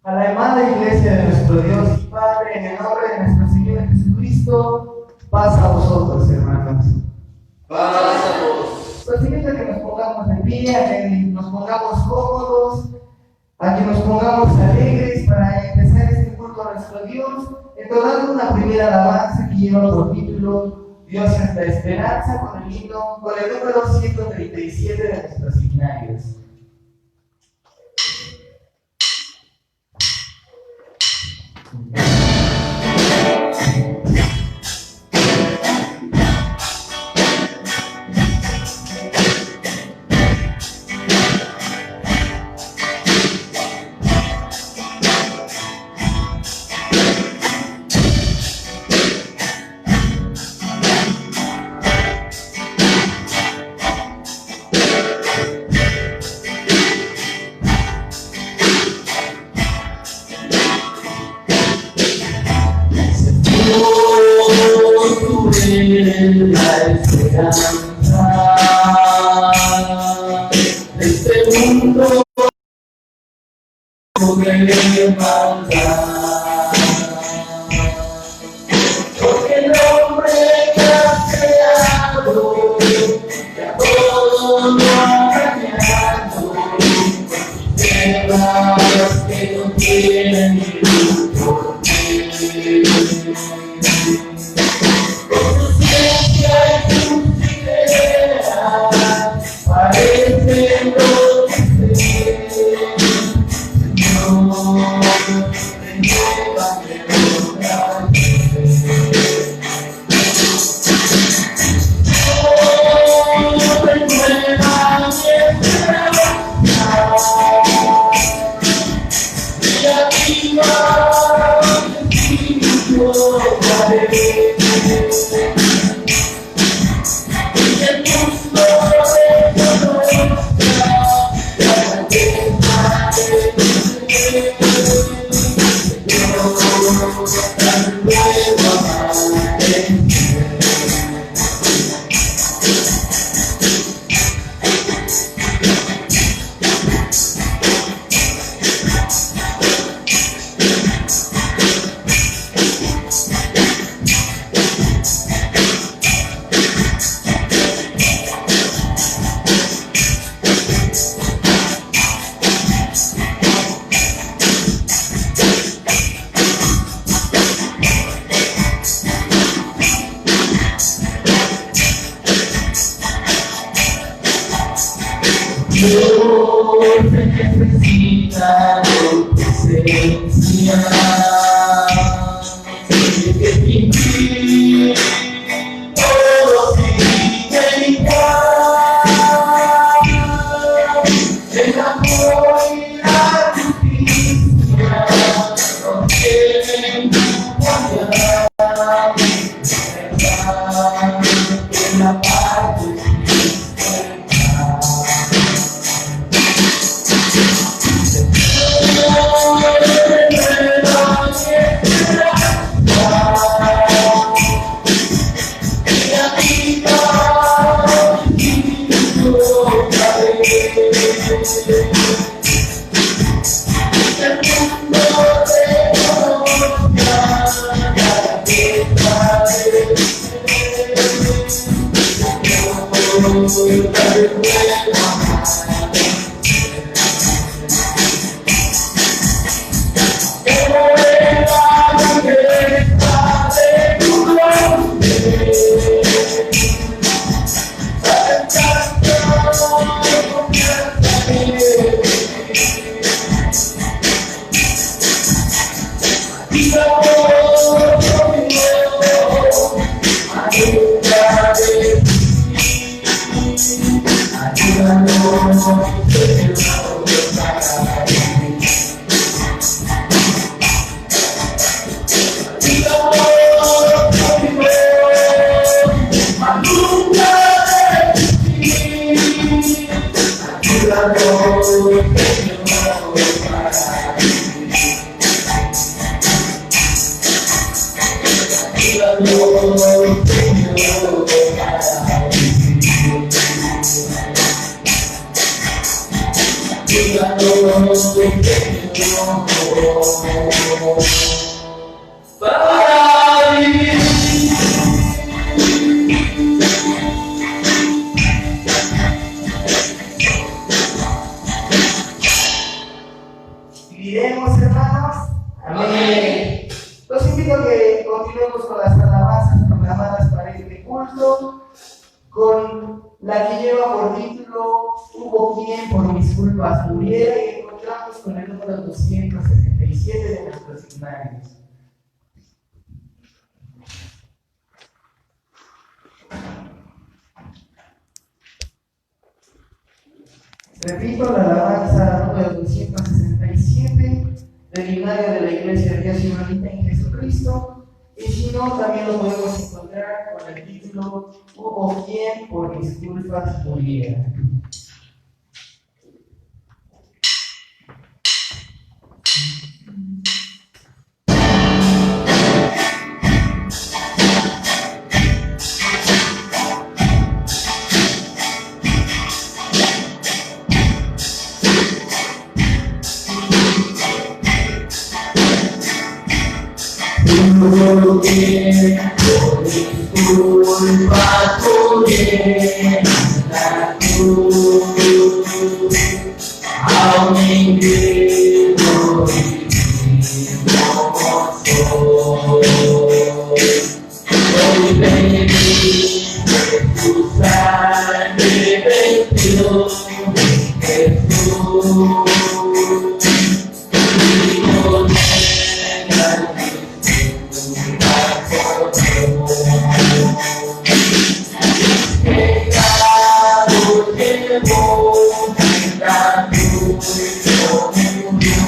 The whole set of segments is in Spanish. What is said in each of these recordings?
A la amada Iglesia de nuestro Dios y Padre, en el nombre de nuestro Señor Jesucristo, paz a vosotros, hermanos. Paz a vos. Los invito a que nos pongamos de pie, a que nos pongamos cómodos, a que nos pongamos alegres para empezar este culto a nuestro Dios, entonando una primera alabanza que lleva por título Dios es la esperanza, con el número 137 de nuestros seminarios. para vivir. Viviremos, hermanos. Amén. Los invito a que continuemos con las alabanzas programadas para este culto, con la que lleva por título Hubo quien por mis culpas muriera, y encontramos con el número 267 de nuestros himnarios. Repito, la alabanza número 267 del himnario de la Iglesia de Dios y Unita en Jesucristo, y si no, también lo podemos encontrar con el título Hubo quien por mis culpas muriera. Hubo quien por mis culpas muriera en la cruz, aún indigno y como soy. Hoy pedí que tu sangre vertió en Jesús, y con ella pecado llevó en la cruz, murió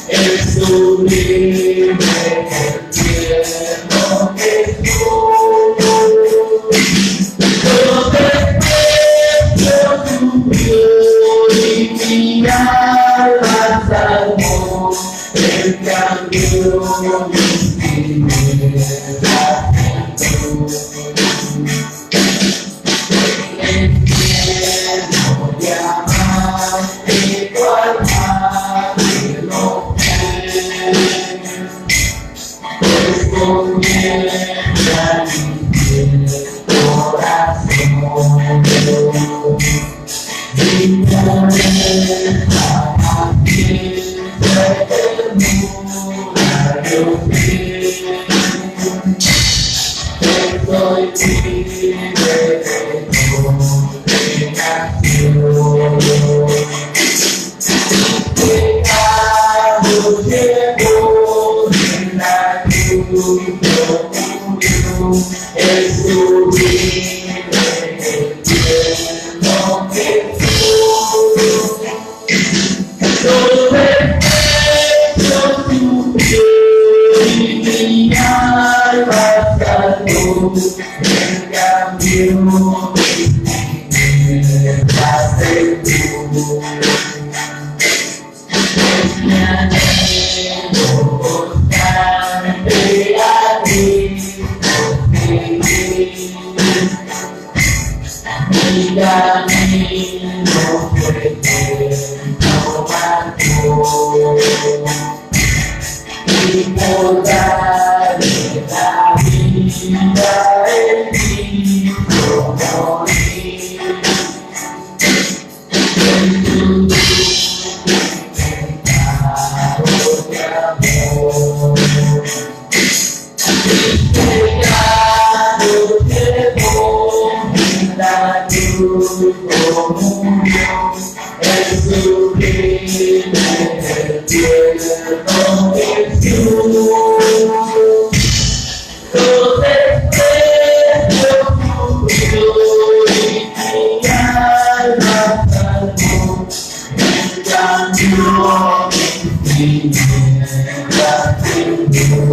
el sublime infierno Jesús. Todo desprecio sufrió y mi alma salvó, el cambio mis tinieblas entró. El cielo llamaste cual madre no fue, pues comienza mi corazón. Y por esa paciencia ternura yo sé que soy libre de condenación. Pecado llevó en la cruz, murió el sublime infierno Jesús. Todo desprecio sufrió y mi alma salvó, el cambio mis tinieblas entró. Es mi anhelo constante a ti seguir, mi camino fue eterno marcó, y por darle la vida en ti yo morí. En tu pecado de amor, pecado llevó en la cruz, murió el sublime infierno Jesús. Todo desprecio sufrió y mi alma salvó, el cambio mis tinieblas entró.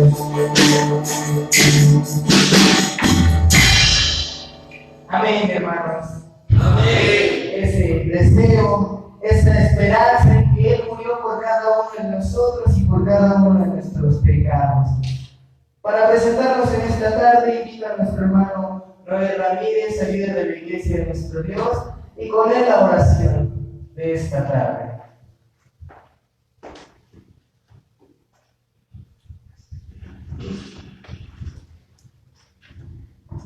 Amén, hermanos. Amén. Ese deseo, esa esperanza en que Él murió por cada uno de nosotros y por cada uno de nuestros pecados. Para presentarnos en esta tarde, invito a nuestro hermano Noel Ramírez, líder de la Iglesia de nuestro Dios, y con él la oración de esta tarde.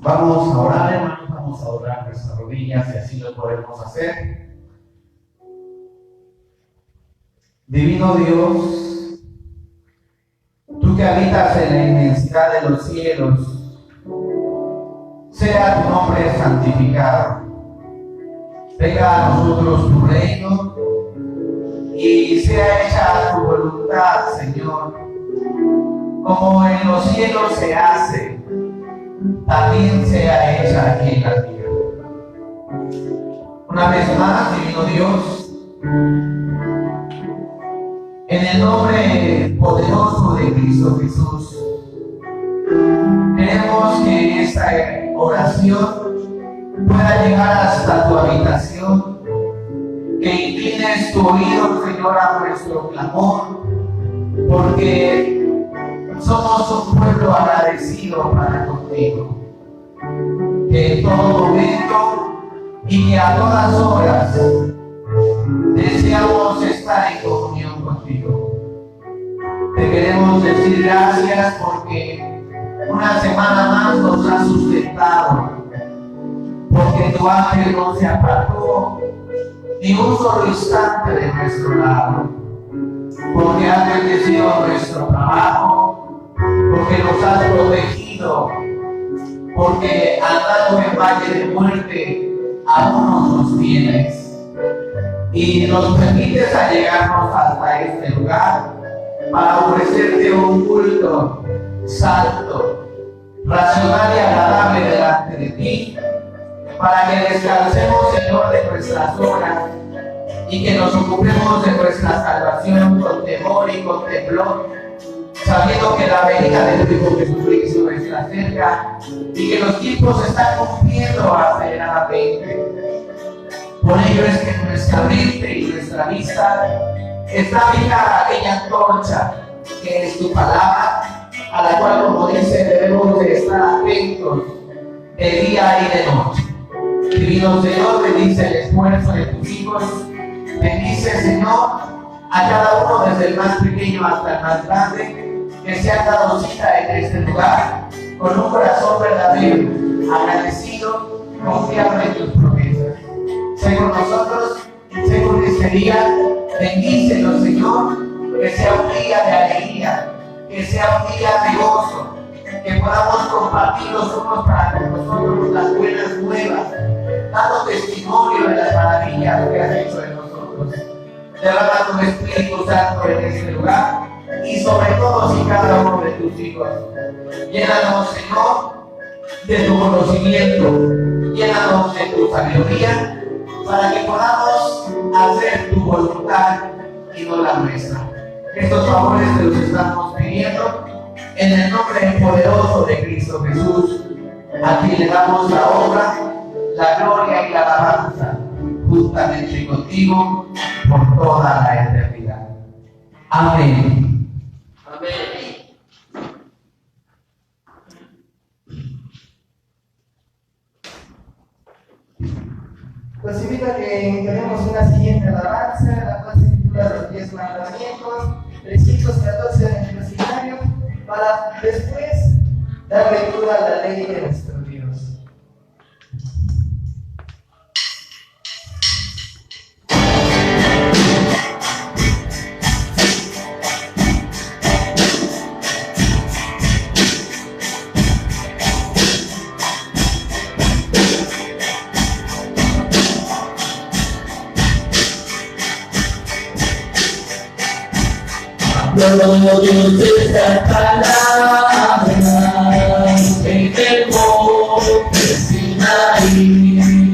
Vamos a orar, hermanos, vamos a orar nuestras rodillas y así lo podemos hacer. Divino Dios, tú que habitas en la inmensidad de los cielos, sea tu nombre santificado. Venga a nosotros tu reino y sea hecha tu voluntad, Señor, como en los cielos se hace, también sea hecha aquí en la tierra. Una vez más, divino Dios, en el nombre poderoso de Cristo Jesús, queremos que esta oración pueda llegar hasta tu habitación, que inclines tu oído, Señor, a nuestro clamor, porque somos un pueblo agradecido para contigo, que en todo momento y que a todas horas deseamos estar en comunión contigo. Te queremos decir gracias porque una semana más nos has sustentado, porque tu ángel no se apartó ni un solo instante de nuestro lado, porque has bendecido nuestro trabajo, porque nos has protegido, porque andando en valle de muerte aún nos sostienes y nos permites allegarnos hasta este lugar para ofrecerte un culto santo, racional y agradable delante de ti, para que descansemos, Señor, de nuestras obras y que nos ocupemos de nuestra salvación con temor y con temblor, sabiendo que la venida de tu Hijo Jesucristo está cerca y que los tiempos se están cumpliendo aceleradamente. Por ello es que nuestra mente y nuestra vista está fijada a aquella antorcha que es tu palabra, a la cual, como dice, debemos de estar atentos de día y de noche. Divino Señor, bendice el esfuerzo de tus hijos, bendice, Señor, a cada uno, desde el más pequeño hasta el más grande, que se han dado cita en este lugar, con un corazón verdadero, agradecido, confiado en tus promesas. Sé con nosotros, sé con este día, bendícenos, Señor, que sea un día de alegría, que sea un día de gozo, que podamos compartir los unos para con nosotros las buenas nuevas, dando testimonio de las maravillas que has hecho en nosotros. Derrama tu Espíritu Santo en este lugar y sobre todos y cada uno de tus hijos. Llénanos, Señor, de tu conocimiento, llénanos de tu sabiduría, para que podamos hacer tu voluntad y no la nuestra. Estos favores te los estamos pidiendo en el nombre poderoso de Cristo Jesús, a quien le damos la honra, la gloria y la alabanza, juntamente contigo, por toda la eternidad. Amén. Amén. Los invito a que tenemos una siguiente alabanza, la cual se titula Los 10 Mandamientos, versículos 14 del Universitario, para después dar lectura a la ley de nuestro Dios. Dios de esta palabra en el monte Sinaí,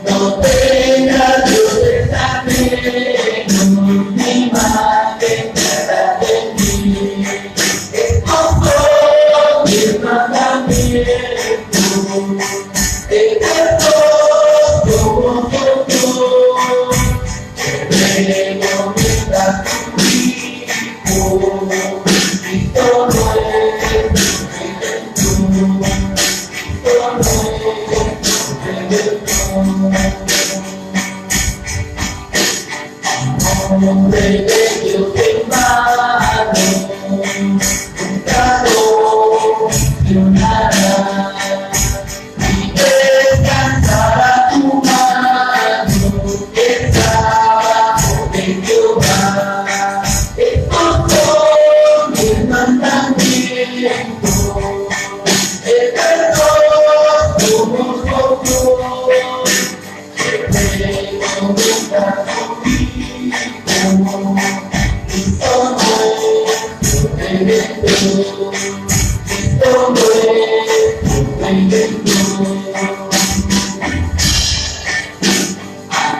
no tenga Dios desafío ni más que nada de mí. Escondo mis mandamientos, eterno como Dios, que vengo mientras Cristo no es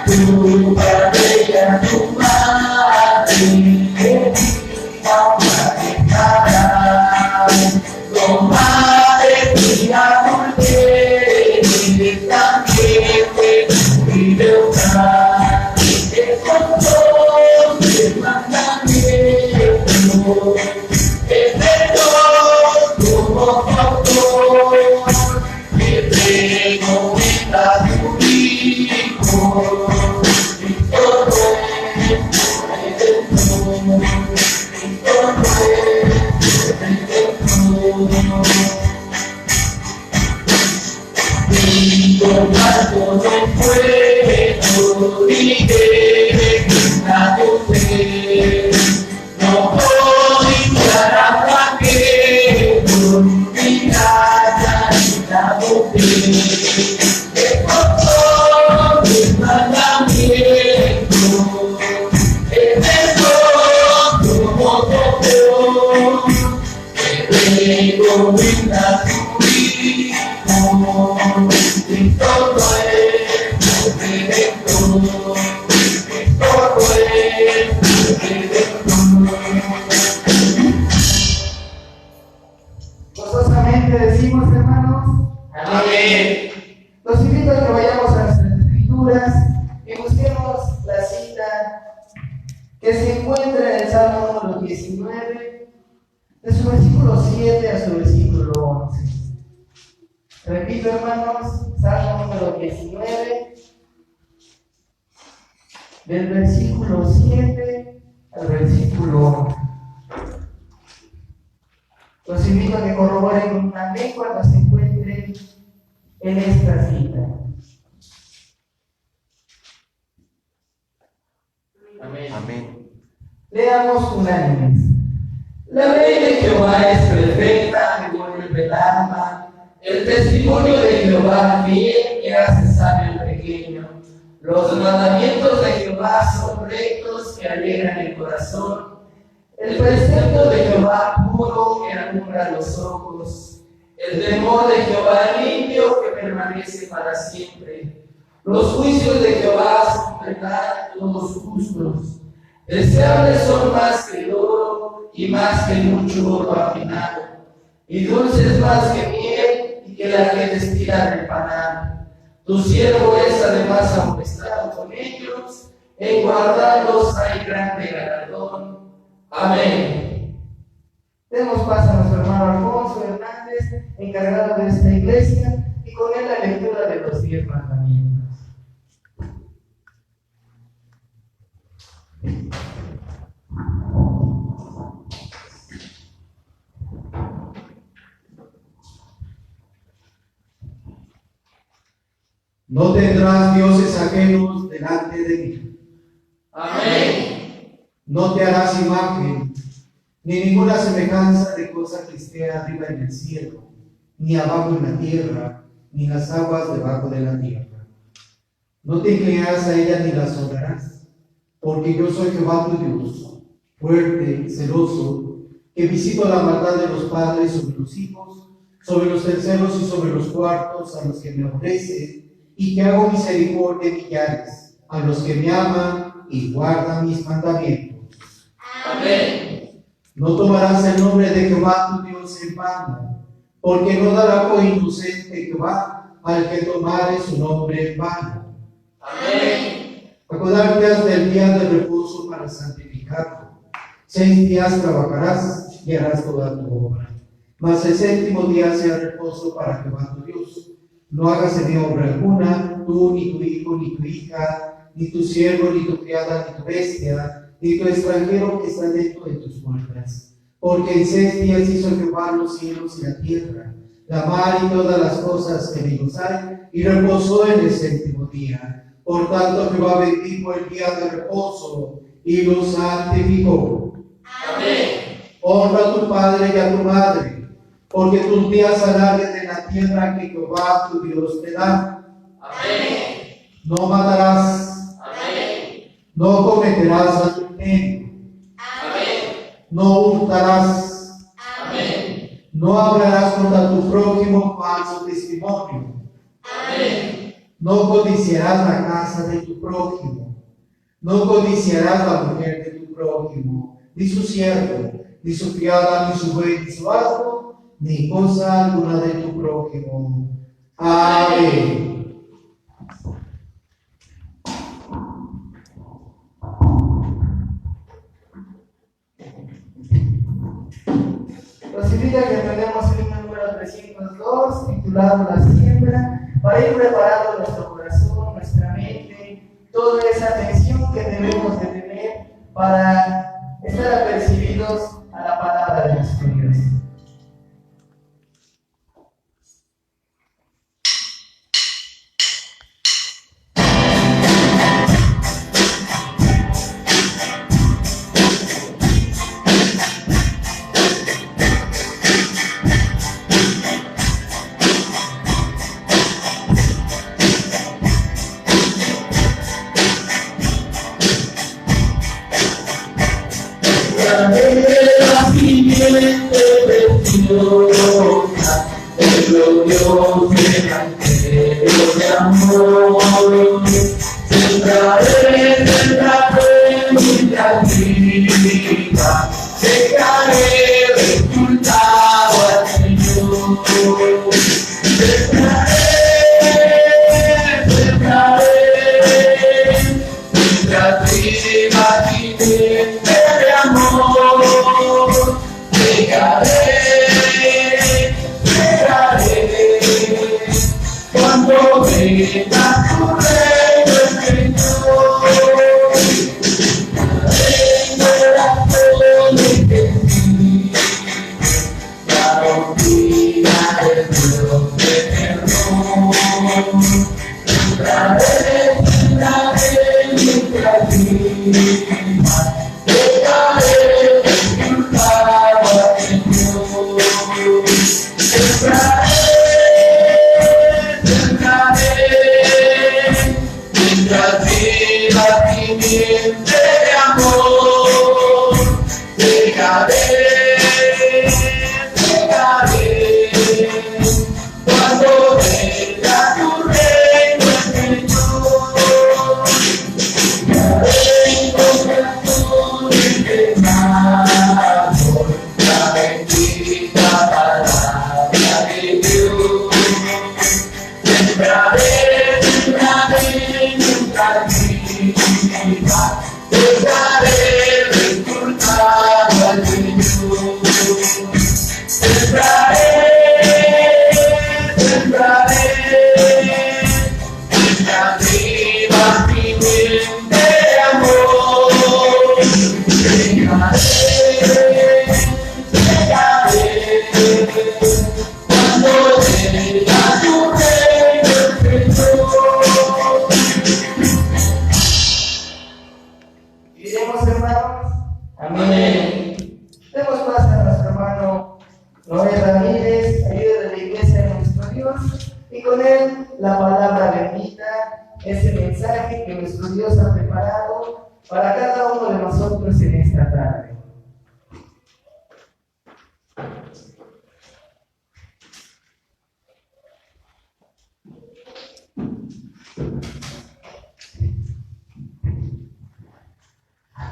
Tu padre y a tu madre, ahora dejarás. Comadre, tía, porque también te vive orar. Estos son los mandamientos, es Dios como autor, que recomienda tu hijo. Tomando no puedo vivir a usted, no puedo limpiar agua que con mi casa la boté. Es todo mi mandamiento, es eso como todo, que recomienda tu hijo. Gozosamente decimos, hermanos, Amén. los invito a que vayamos a las Escrituras y busquemos la cita que se encuentra en el Salmo número 19, de su versículo 7 a su versículo 11. Repito, hermanos, Salmo número 19, del versículo 7 al versículo 11. Los invito a que corroboren un amén cuando se encuentren en esta cita. Amén. Amén. Leamos unánimes. La ley de Jehová es perfecta, que vuelve el alma. El testimonio de Jehová fiel, que hace sabio el pequeño. Los mandamientos de Jehová son rectos, que alegran el corazón. El precepto de Jehová puro, que alumbra los ojos. El temor de Jehová limpio, que permanece para siempre. Los juicios de Jehová son verdad, todos justos. Deseables son más que el oro y más que mucho oro afinado. Y dulces más que miel y que la que destila del panal. Tu siervo es además amonestado con ellos, en guardarlos hay grande galardón. Amén. Demos paso a nuestro hermano Alfonso Hernández, encargado de esta iglesia, y con él la lectura de los 10 mandamientos. No tendrás dioses ajenos delante de mí. Amén. No te harás imagen, ni ninguna semejanza de cosa que esté arriba en el cielo, ni abajo en la tierra, ni en las aguas debajo de la tierra. No te inclinarás a ellas ni las honrarás, porque yo soy Jehová tu Dios, fuerte, celoso, que visito la maldad de los padres sobre los hijos, sobre los terceros y sobre los cuartos a los que me aborrecen, y que hago misericordia de millares a los que me aman y guardan mis mandamientos. Amén. No tomarás el nombre de Jehová tu Dios en vano, porque no dará por inocente Jehová al que tomare su nombre en vano. Amén. Acordarte del día de reposo para santificarlo. 6 días trabajarás y harás toda tu obra, mas el 7º día sea reposo para Jehová tu Dios. No hagas en él obra alguna, tú, ni tu hijo, ni tu hija, ni tu siervo, ni tu criada, ni tu bestia, ni tu extranjero que está dentro de tus puertas. Porque en 6 días hizo Jehová los cielos y la tierra, la mar y todas las cosas que en ellos hay, y reposó en el 7º día. Por tanto, Jehová bendijo el día de reposo y lo santificó. Amén. Honra a tu padre y a tu madre, porque tus días alarguen en la tierra que Jehová tu Dios te da. Amén. No matarás. Amén. No cometerás adulterio. Amén. No hurtarás. No hablarás contra tu prójimo falso testimonio. Amén. No codiciarás la casa de tu prójimo. No codiciarás la mujer de tu prójimo, ni su siervo, ni su criada, ni su buey, ni su asno, ni cosa alguna de tu prójimo. Amén. Los invito a que tenemos el himno número 302, titulado La Siembra, para ir preparando nuestro corazón, nuestra mente, toda esa atención que debemos de tener para estar apercibidos a la palabra de nuestro Dios. La simiente preciosa, el glorioso evangelio de amor. Sembraré mientras viva, dejaré resultado al Señor. Sembraré mientras viva simiente de amor. Llegaré, cuando venga tu reino, Señor. Corazón entendido, la doctrina del Dios eterno. Sembraré mientras viva, dejaré resultado al Señor. Sembraré mientras viva simiente de amor. Dejaré, cuando venga tu reino, Señor. Dejaré con corazón entregado la bendita palabra de Dios. Sembraré mientras viva, dejaré resultado al Señor. Sembraré mientras viva simiente de amor. Dejaré, cuando venga tu reino, Señor. ¿Iremos, hermanos? Amén. Demos paso a nuestro hermano Noé Ramírez, ayuda de la iglesia de nuestro Dios, y con él la palabra bendita, ese mensaje que nuestro Dios ha preparado para cada uno de nosotros en esta tarde.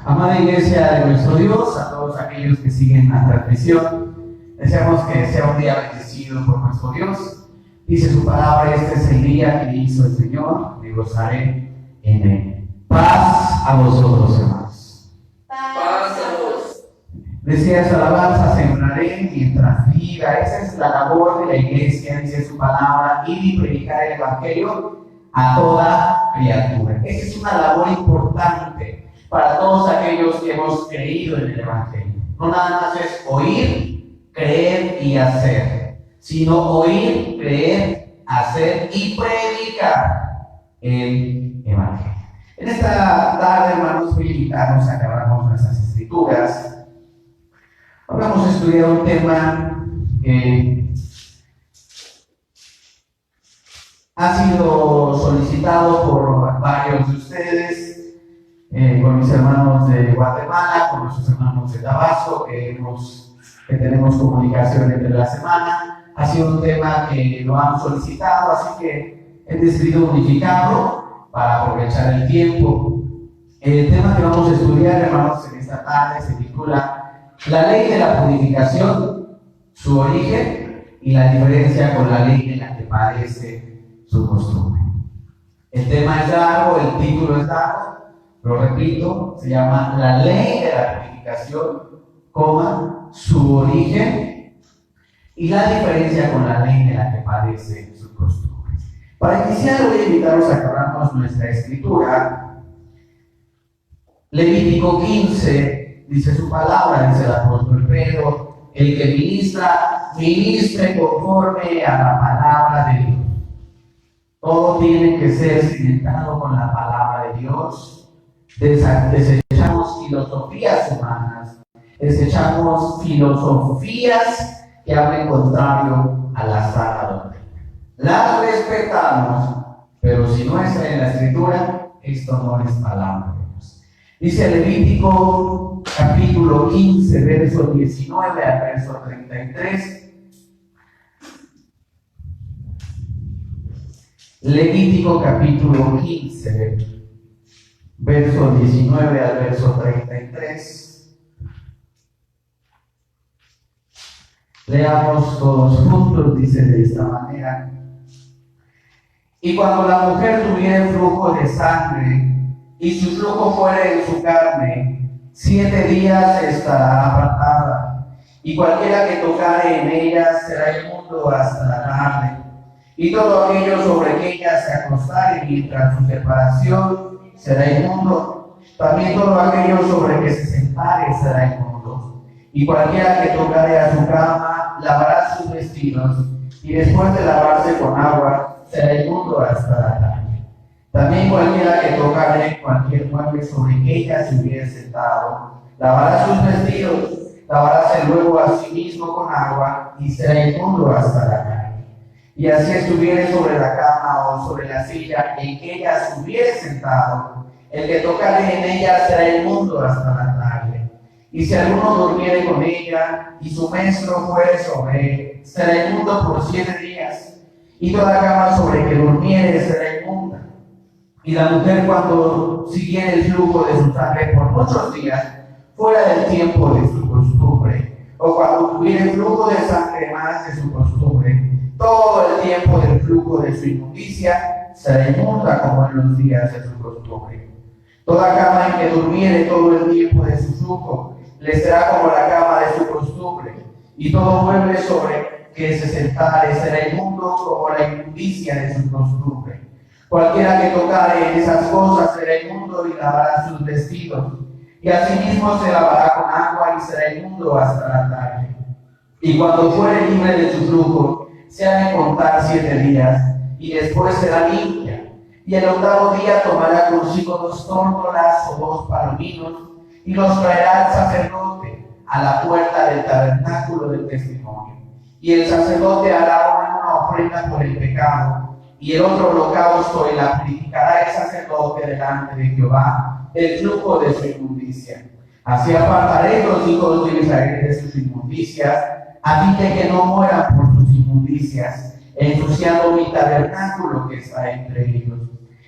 Amada iglesia de nuestro Dios, a todos aquellos que siguen la transmisión, deseamos que sea un día bendecido por nuestro Dios. Dice su palabra: este es el día que hizo el Señor, me gozaré en él. Paz a vosotros, hermanos. Paz a vos. Decía su alabanza: sembraré mientras viva. Esa es la labor de la iglesia, dice su palabra, ir y predicar el evangelio a toda criatura. Esa es una labor importante para todos aquellos que hemos creído en el evangelio. No nada más es oír, creer y hacer, sino oír, creer, hacer y predicar el evangelio. En esta tarde, hermanos, voy a invitarnos a que abramos nuestras escrituras. Ahora vamos a estudiar un tema que ha sido solicitado por varios de ustedes, con mis hermanos de Guatemala, con nuestros hermanos de Tabasco, que hemos que tenemos comunicación entre la semana. Ha sido un tema que lo han solicitado, así que he decidido unificarlo para aprovechar el tiempo. El tema que vamos a estudiar, hermanos, en esta tarde se titula La ley de la purificación, su origen y la diferencia con la ley en la que padece su costumbre. El tema es largo, el título es largo, lo repito, se llama La ley de la purificación, su origen y la diferencia con la ley de la que padece su costumbre. Para iniciar, voy a invitaros a que abramos nuestra escritura. Levítico 15, dice su palabra, dice el apóstol Pedro: el que ministre conforme a la palabra de Dios. Todo tiene que ser cimentado con la palabra de Dios. Desechamos filosofías humanas, desechamos filosofías que hablen contrario a la sana doctrina. Las respetamos, pero si no está en la escritura, esto no es palabra de Dios. Dice Levítico capítulo 15, verso 19 al verso 33. Levítico capítulo 15, verso 19 al verso 33. Leamos todos juntos, dice de esta manera: y cuando la mujer tuviera flujo de sangre y su flujo fuera en su carne, 7 días estará apartada, y cualquiera que tocare en ella será inmundo hasta la tarde. Y todo aquello sobre que ella se acostare mientras su separación será inmundo. También todo aquello sobre que se sentare será inmundo. Y cualquiera que tocare a su cama lavará sus vestidos, y después de lavarse con agua será inmundo hasta la tarde. También cualquiera que tocare cualquier mueble sobre que ella se hubiera sentado lavará sus vestidos, lavaráse luego a sí mismo con agua, y será inmundo hasta la tarde. Y así estuviere sobre la cama o sobre la silla en que ella se hubiere sentado, el que tocare en ella será inmundo hasta la tarde. Y si alguno durmiere con ella y su menstruo fuere sobre él, será inmundo por 7 días. Y toda cama sobre que durmiere será inmunda. Y la mujer, cuando siguiere el flujo de su sangre por muchos días, fuera del tiempo de su costumbre, o cuando tuviere flujo de sangre más de su costumbre, todo el tiempo del flujo de su inmundicia será inmunda como en los días de su costumbre. Toda cama en que durmiere todo el tiempo de su flujo le será como la cama de su costumbre, y todo mueble sobre que se sentare será inmundo como la inmundicia de su costumbre. Cualquiera que tocare en esas cosas será inmundo y lavará sus vestidos, y asimismo se lavará con agua y será inmundo hasta la tarde. Y cuando fuere libre de su flujo, se ha de contar 7 días, y después será limpia. Y el 8º día tomará consigo 2 tórtolas o 2 palominos, y los traerá al sacerdote a la puerta del tabernáculo del testimonio. Y el sacerdote hará una ofrenda por el pecado, y el otro holocausto, y la purificará el sacerdote delante de Jehová del flujo de su inmundicia. Así apartaré los hijos de Israel de sus inmundicias, a fin de que no mueran por sus inmundicias, ensuciando mi tabernáculo que está entre ellos.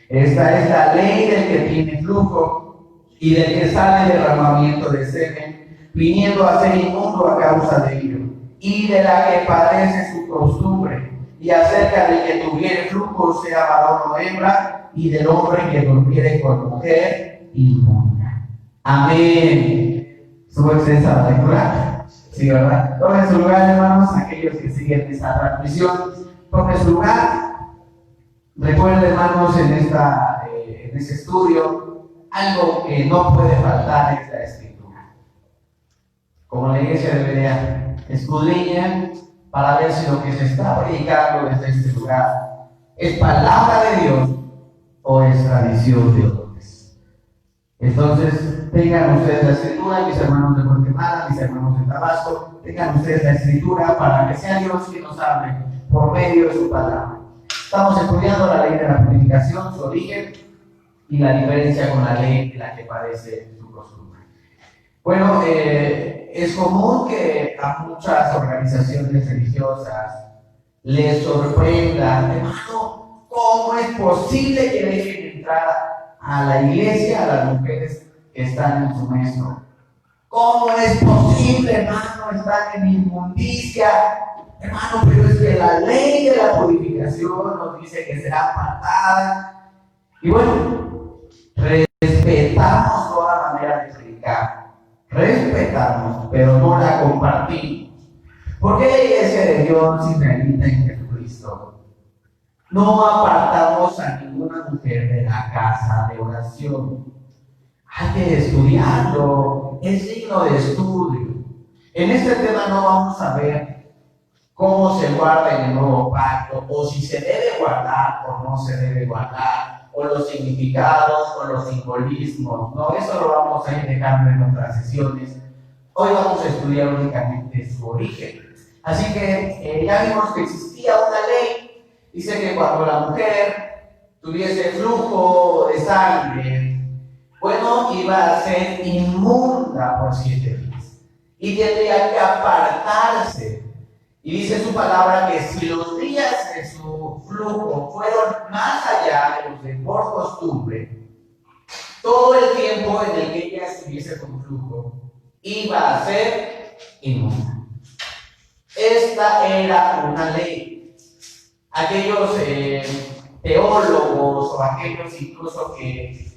Esta es la ley del que tiene flujo y del que sale derramamiento de semen, viniendo a ser inmundo a causa de ello, y de la que padece su costumbre, y acerca del que tuviere flujo, sea varón o hembra, y del hombre que durmiere con mujer inmunda. Amén. ¿Estuvo extensa la lectura? Sí, ¿verdad? Tomen su lugar, hermanos, aquellos que siguen esta transmisión. Tomen su lugar. Recuerden, hermanos, en este estudio, algo que no puede faltar es la escritura. Como la iglesia debería escudriñar para ver si lo que se está predicando desde este lugar es palabra de Dios o es tradición de hombres. Entonces, tengan ustedes la escritura, mis hermanos de Guatemala, mis hermanos de Tabasco, tengan ustedes la escritura para que sea Dios quien nos hable por medio de su palabra. Estamos estudiando la ley de la purificación, su origen y la diferencia con la ley de la que padece su costumbre. Bueno, Es común que a muchas organizaciones religiosas les sorprenda, hermano, ¿cómo es posible que dejen entrar a la iglesia a las mujeres que están en su menstruo? ¿Cómo es posible, hermano, estar en inmundicia? Hermano, pero es que la ley de la purificación nos dice que será apartada. Y bueno, respetamos toda manera de predicar. Respetamos, pero no la compartimos. ¿Por qué la iglesia de Dios israelita en Jesucristo no apartamos a ninguna mujer de la casa de oración? Hay que estudiarlo, es digno de estudio. En este tema no vamos a ver cómo se guarda en el nuevo pacto, o si se debe guardar o no se debe guardar, o los significados o los simbolismos. No, eso lo vamos a ir dejando en otras sesiones. Hoy vamos a estudiar únicamente su origen. Así que ya vimos que existía una ley. Dice que cuando la mujer tuviese flujo de sangre, bueno, iba a ser inmunda por 7 días y tendría que apartarse. Y dice su palabra que si los días de su flujo fueron más allá de los de por costumbre, todo el tiempo en el que ella estuviese con flujo iba a ser inmunda. Esta era una ley. Aquellos teólogos o aquellos incluso que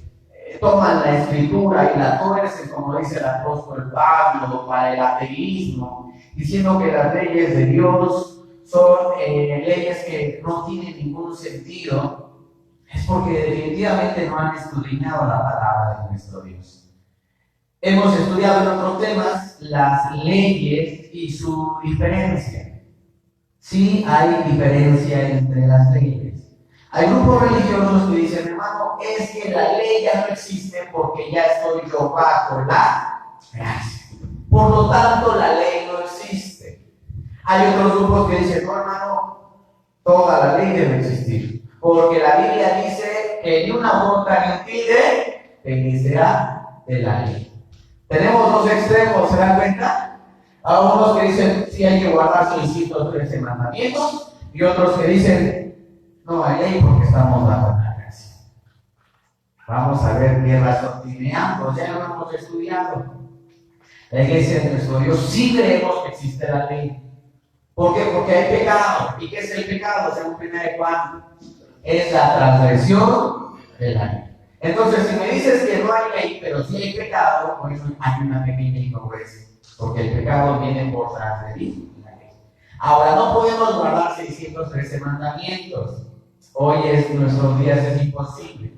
toman la escritura y la tuercen, como dice el apóstol Pablo, para el ateísmo, diciendo que las leyes de Dios son leyes que no tienen ningún sentido, es porque definitivamente no han escudriñado la palabra de nuestro Dios. Hemos estudiado en otros temas las leyes y su diferencia. Sí hay diferencia entre las leyes. Hay grupos religiosos que dicen, hermano, es que la ley ya no existe porque ya estoy yo bajo la gracia. Por lo tanto, la ley no existe. Hay otros grupos que dicen, no, hermano, toda la ley debe existir. Porque la Biblia dice que ni una gota impide que sea de la ley. Tenemos dos extremos, ¿se dan cuenta? Hay unos que dicen, sí hay que guardar 613 mandamientos, y otros que dicen, no hay ley porque estamos bajo la gracia. Vamos a ver qué razón tiene ambos, ya lo hemos estudiado. La iglesia de nuestro Dios sí creemos que existe la ley. ¿Por qué? Porque hay pecado. ¿Y qué es el pecado? Según 1 Juan, es la transgresión de la ley. Entonces, si me dices que no hay ley, pero sí hay pecado, por eso hay una pequeña incongruencia. Porque el pecado viene por transgredir la ley. Ahora, no podemos guardar 613 mandamientos. Hoy es nuestros días, es imposible.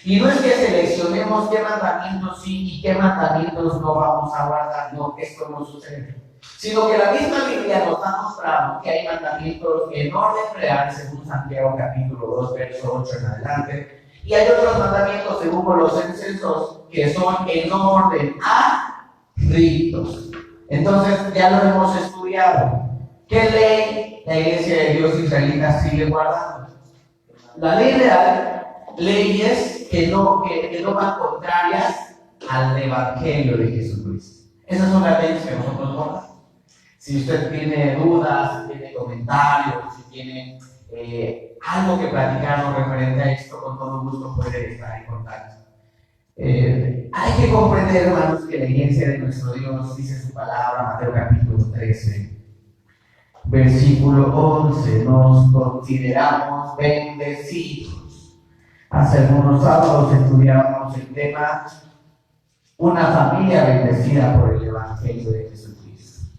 Y no es que seleccionemos qué mandamientos sí y qué mandamientos no vamos a guardar, no, esto no sucede. Sino que la misma Biblia nos ha mostrado que hay mandamientos en orden real, según Santiago capítulo 2, verso 8 en adelante, y hay otros mandamientos, según Colosenses 2, que son en orden a ritos. Entonces, ya lo hemos estudiado. ¿Qué ley la iglesia de Dios israelita sigue guardando? La ley real, leyes que no van contrarias al evangelio de Jesucristo. Esas son las leyes que nosotros guardamos. Si usted tiene dudas, si tiene comentarios, si tiene algo que platicarnos referente a esto, con todo gusto puede estar en contacto. Hay que comprender, hermanos, que la iglesia de nuestro Dios dice su palabra, Mateo capítulo 13, versículo 11, nos consideramos bendecidos. Hace algunos sábados estudiamos el tema una familia bendecida por el Evangelio de Jesucristo.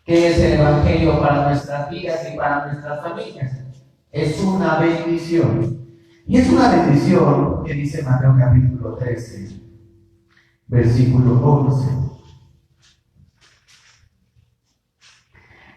¿Qué es el Evangelio para nuestras vidas y para nuestras familias? Es una bendición. Y es una bendición que dice Mateo capítulo 13, versículo 11.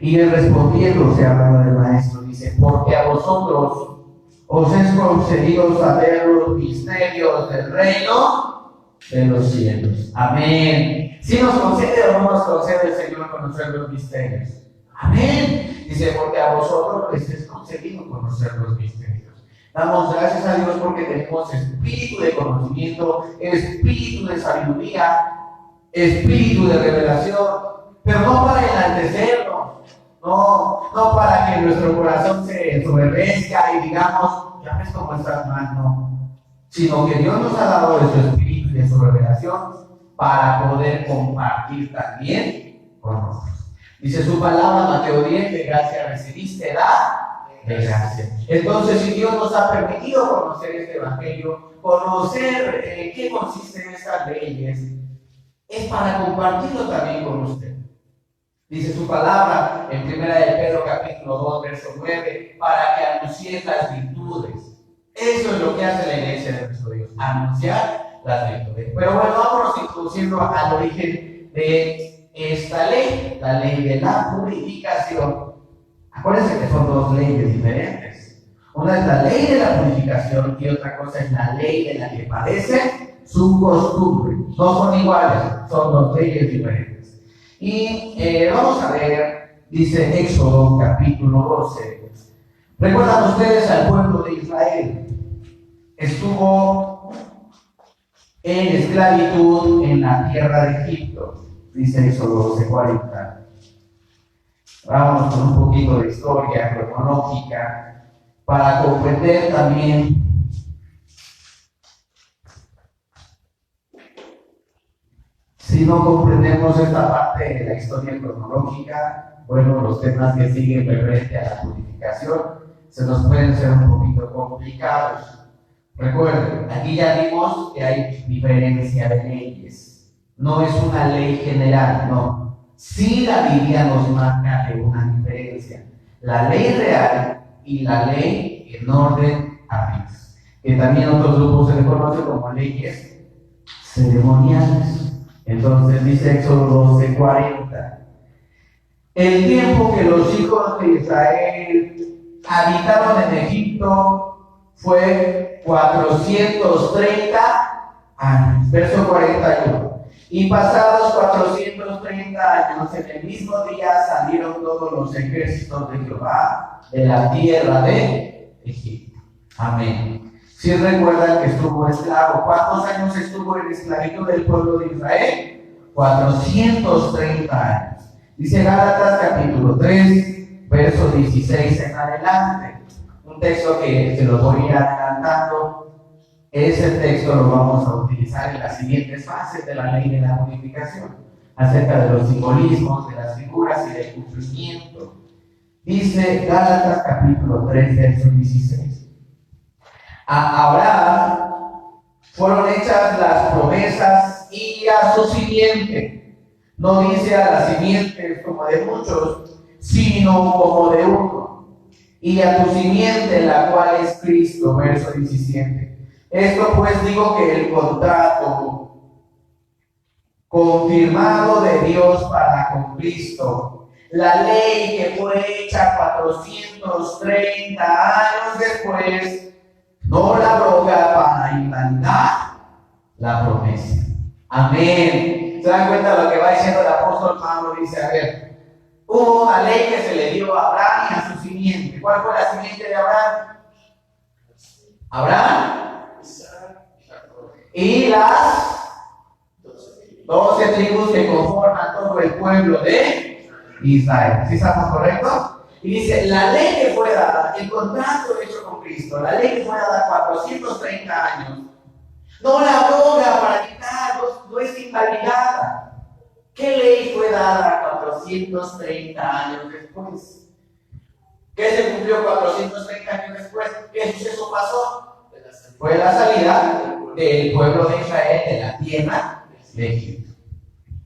Y él respondiendo, se hablaba del maestro, dice, porque a vosotros os es concedido saber los misterios del reino de los cielos. Amén. Si nos concede o no nos concede el Señor conocer los misterios. Amén. Dice, porque a vosotros les es concedido conocer los misterios. Damos gracias a Dios porque tenemos espíritu de conocimiento, espíritu de sabiduría, espíritu de revelación. pero no para enaltecernos, no para que nuestro corazón se soberbezca y digamos, ya ves cómo estás mal, no, sino que Dios nos ha dado de su espíritu y de su revelación para poder compartir también con nosotros. Dice su palabra, Mateo 10, de gracia recibiste, da de gracia. Entonces, si Dios nos ha permitido conocer este evangelio, conocer qué consisten estas leyes, es para compartirlo también con usted. Dice su palabra en 1 de Pedro capítulo 2, verso 9, para que anunciéis las virtudes. Eso es lo que hace la iglesia de nuestro Dios, anunciar las virtudes. Pero bueno, vámonos introduciendo al origen de esta ley, la ley de la purificación. Acuérdense que son dos leyes diferentes. Una es la ley de la purificación y otra cosa es la ley de la que padece su costumbre. No son iguales, son dos leyes diferentes. Y vamos a ver, dice Éxodo capítulo 12. ¿Recuerdan ustedes al pueblo de Israel? Estuvo en esclavitud en la tierra de Egipto, dice Éxodo 12:40. Vamos con un poquito de historia cronológica para comprender también si no comprendemos esta parte de la historia cronológica, bueno, los temas que siguen referente a la purificación se nos pueden ser un poquito complicados. Recuerden, aquí ya vimos que hay diferencia de leyes. No es una ley general, no. Sí, la Biblia nos marca de una diferencia. La ley real y la ley en orden avis, que también otros grupos se le conocen como leyes ceremoniales. Entonces dice Éxodo 12:40. El tiempo que los hijos de Israel habitaron en Egipto fue 430 años. Verso 41. Y pasados 430 años, en el mismo día salieron todos los ejércitos de Jehová de la tierra de Egipto. Amén. Si recuerdan que estuvo esclavo, ¿cuántos años estuvo en esclavitud del pueblo de Israel? 430 años. Dice Gálatas capítulo 3, verso 16 en adelante. Un texto que se lo voy a ir adelantando. Ese texto lo vamos a utilizar en las siguientes fases de la ley de la purificación, acerca de los simbolismos, de las figuras y del cumplimiento. Dice Gálatas capítulo 3, verso 16. A Abraham fueron hechas las promesas y a su simiente. No dice a las simientes como de muchos, sino como de uno. Y a tu simiente, la cual es Cristo, verso 17. Esto pues digo que el contrato confirmado de Dios para con Cristo, la ley que fue hecha 430 años después, no la abroga para invalidar la promesa. Amén. ¿Se dan cuenta de lo que va diciendo el apóstol Pablo? Dice, a ver, hubo una ley que se le dio a Abraham y a su simiente. ¿Cuál fue la simiente de Abraham? Abraham y las 12 tribus que conforman todo el pueblo de Israel. ¿Sí estamos correctos? Y dice, la ley que fue dada, el contrato hecho con Cristo, la ley que fue dada 430 años, no la abroga para quitar, no es invalidada. ¿Qué ley fue dada 430 años después? ¿Qué se cumplió 430 años después? ¿Qué suceso pasó? Fue la salida del pueblo de Israel de la tierra de Egipto.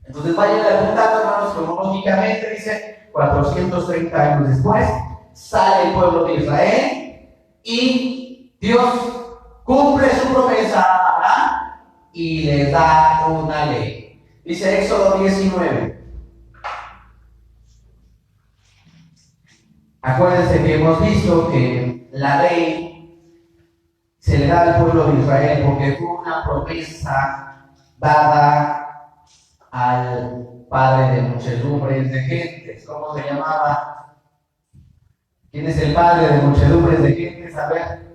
Entonces vayan apuntando, hermanos, cronológicamente, dice 430 años después, sale el pueblo de Israel y Dios cumple su promesa a Abraham y le da una ley. Dice Éxodo 19. Acuérdense que hemos visto que la ley se le da al pueblo de Israel porque fue una promesa dada al padre de muchedumbres de gentes. ¿Cómo se llamaba? ¿Quién es el padre de muchedumbres de gentes? A ver.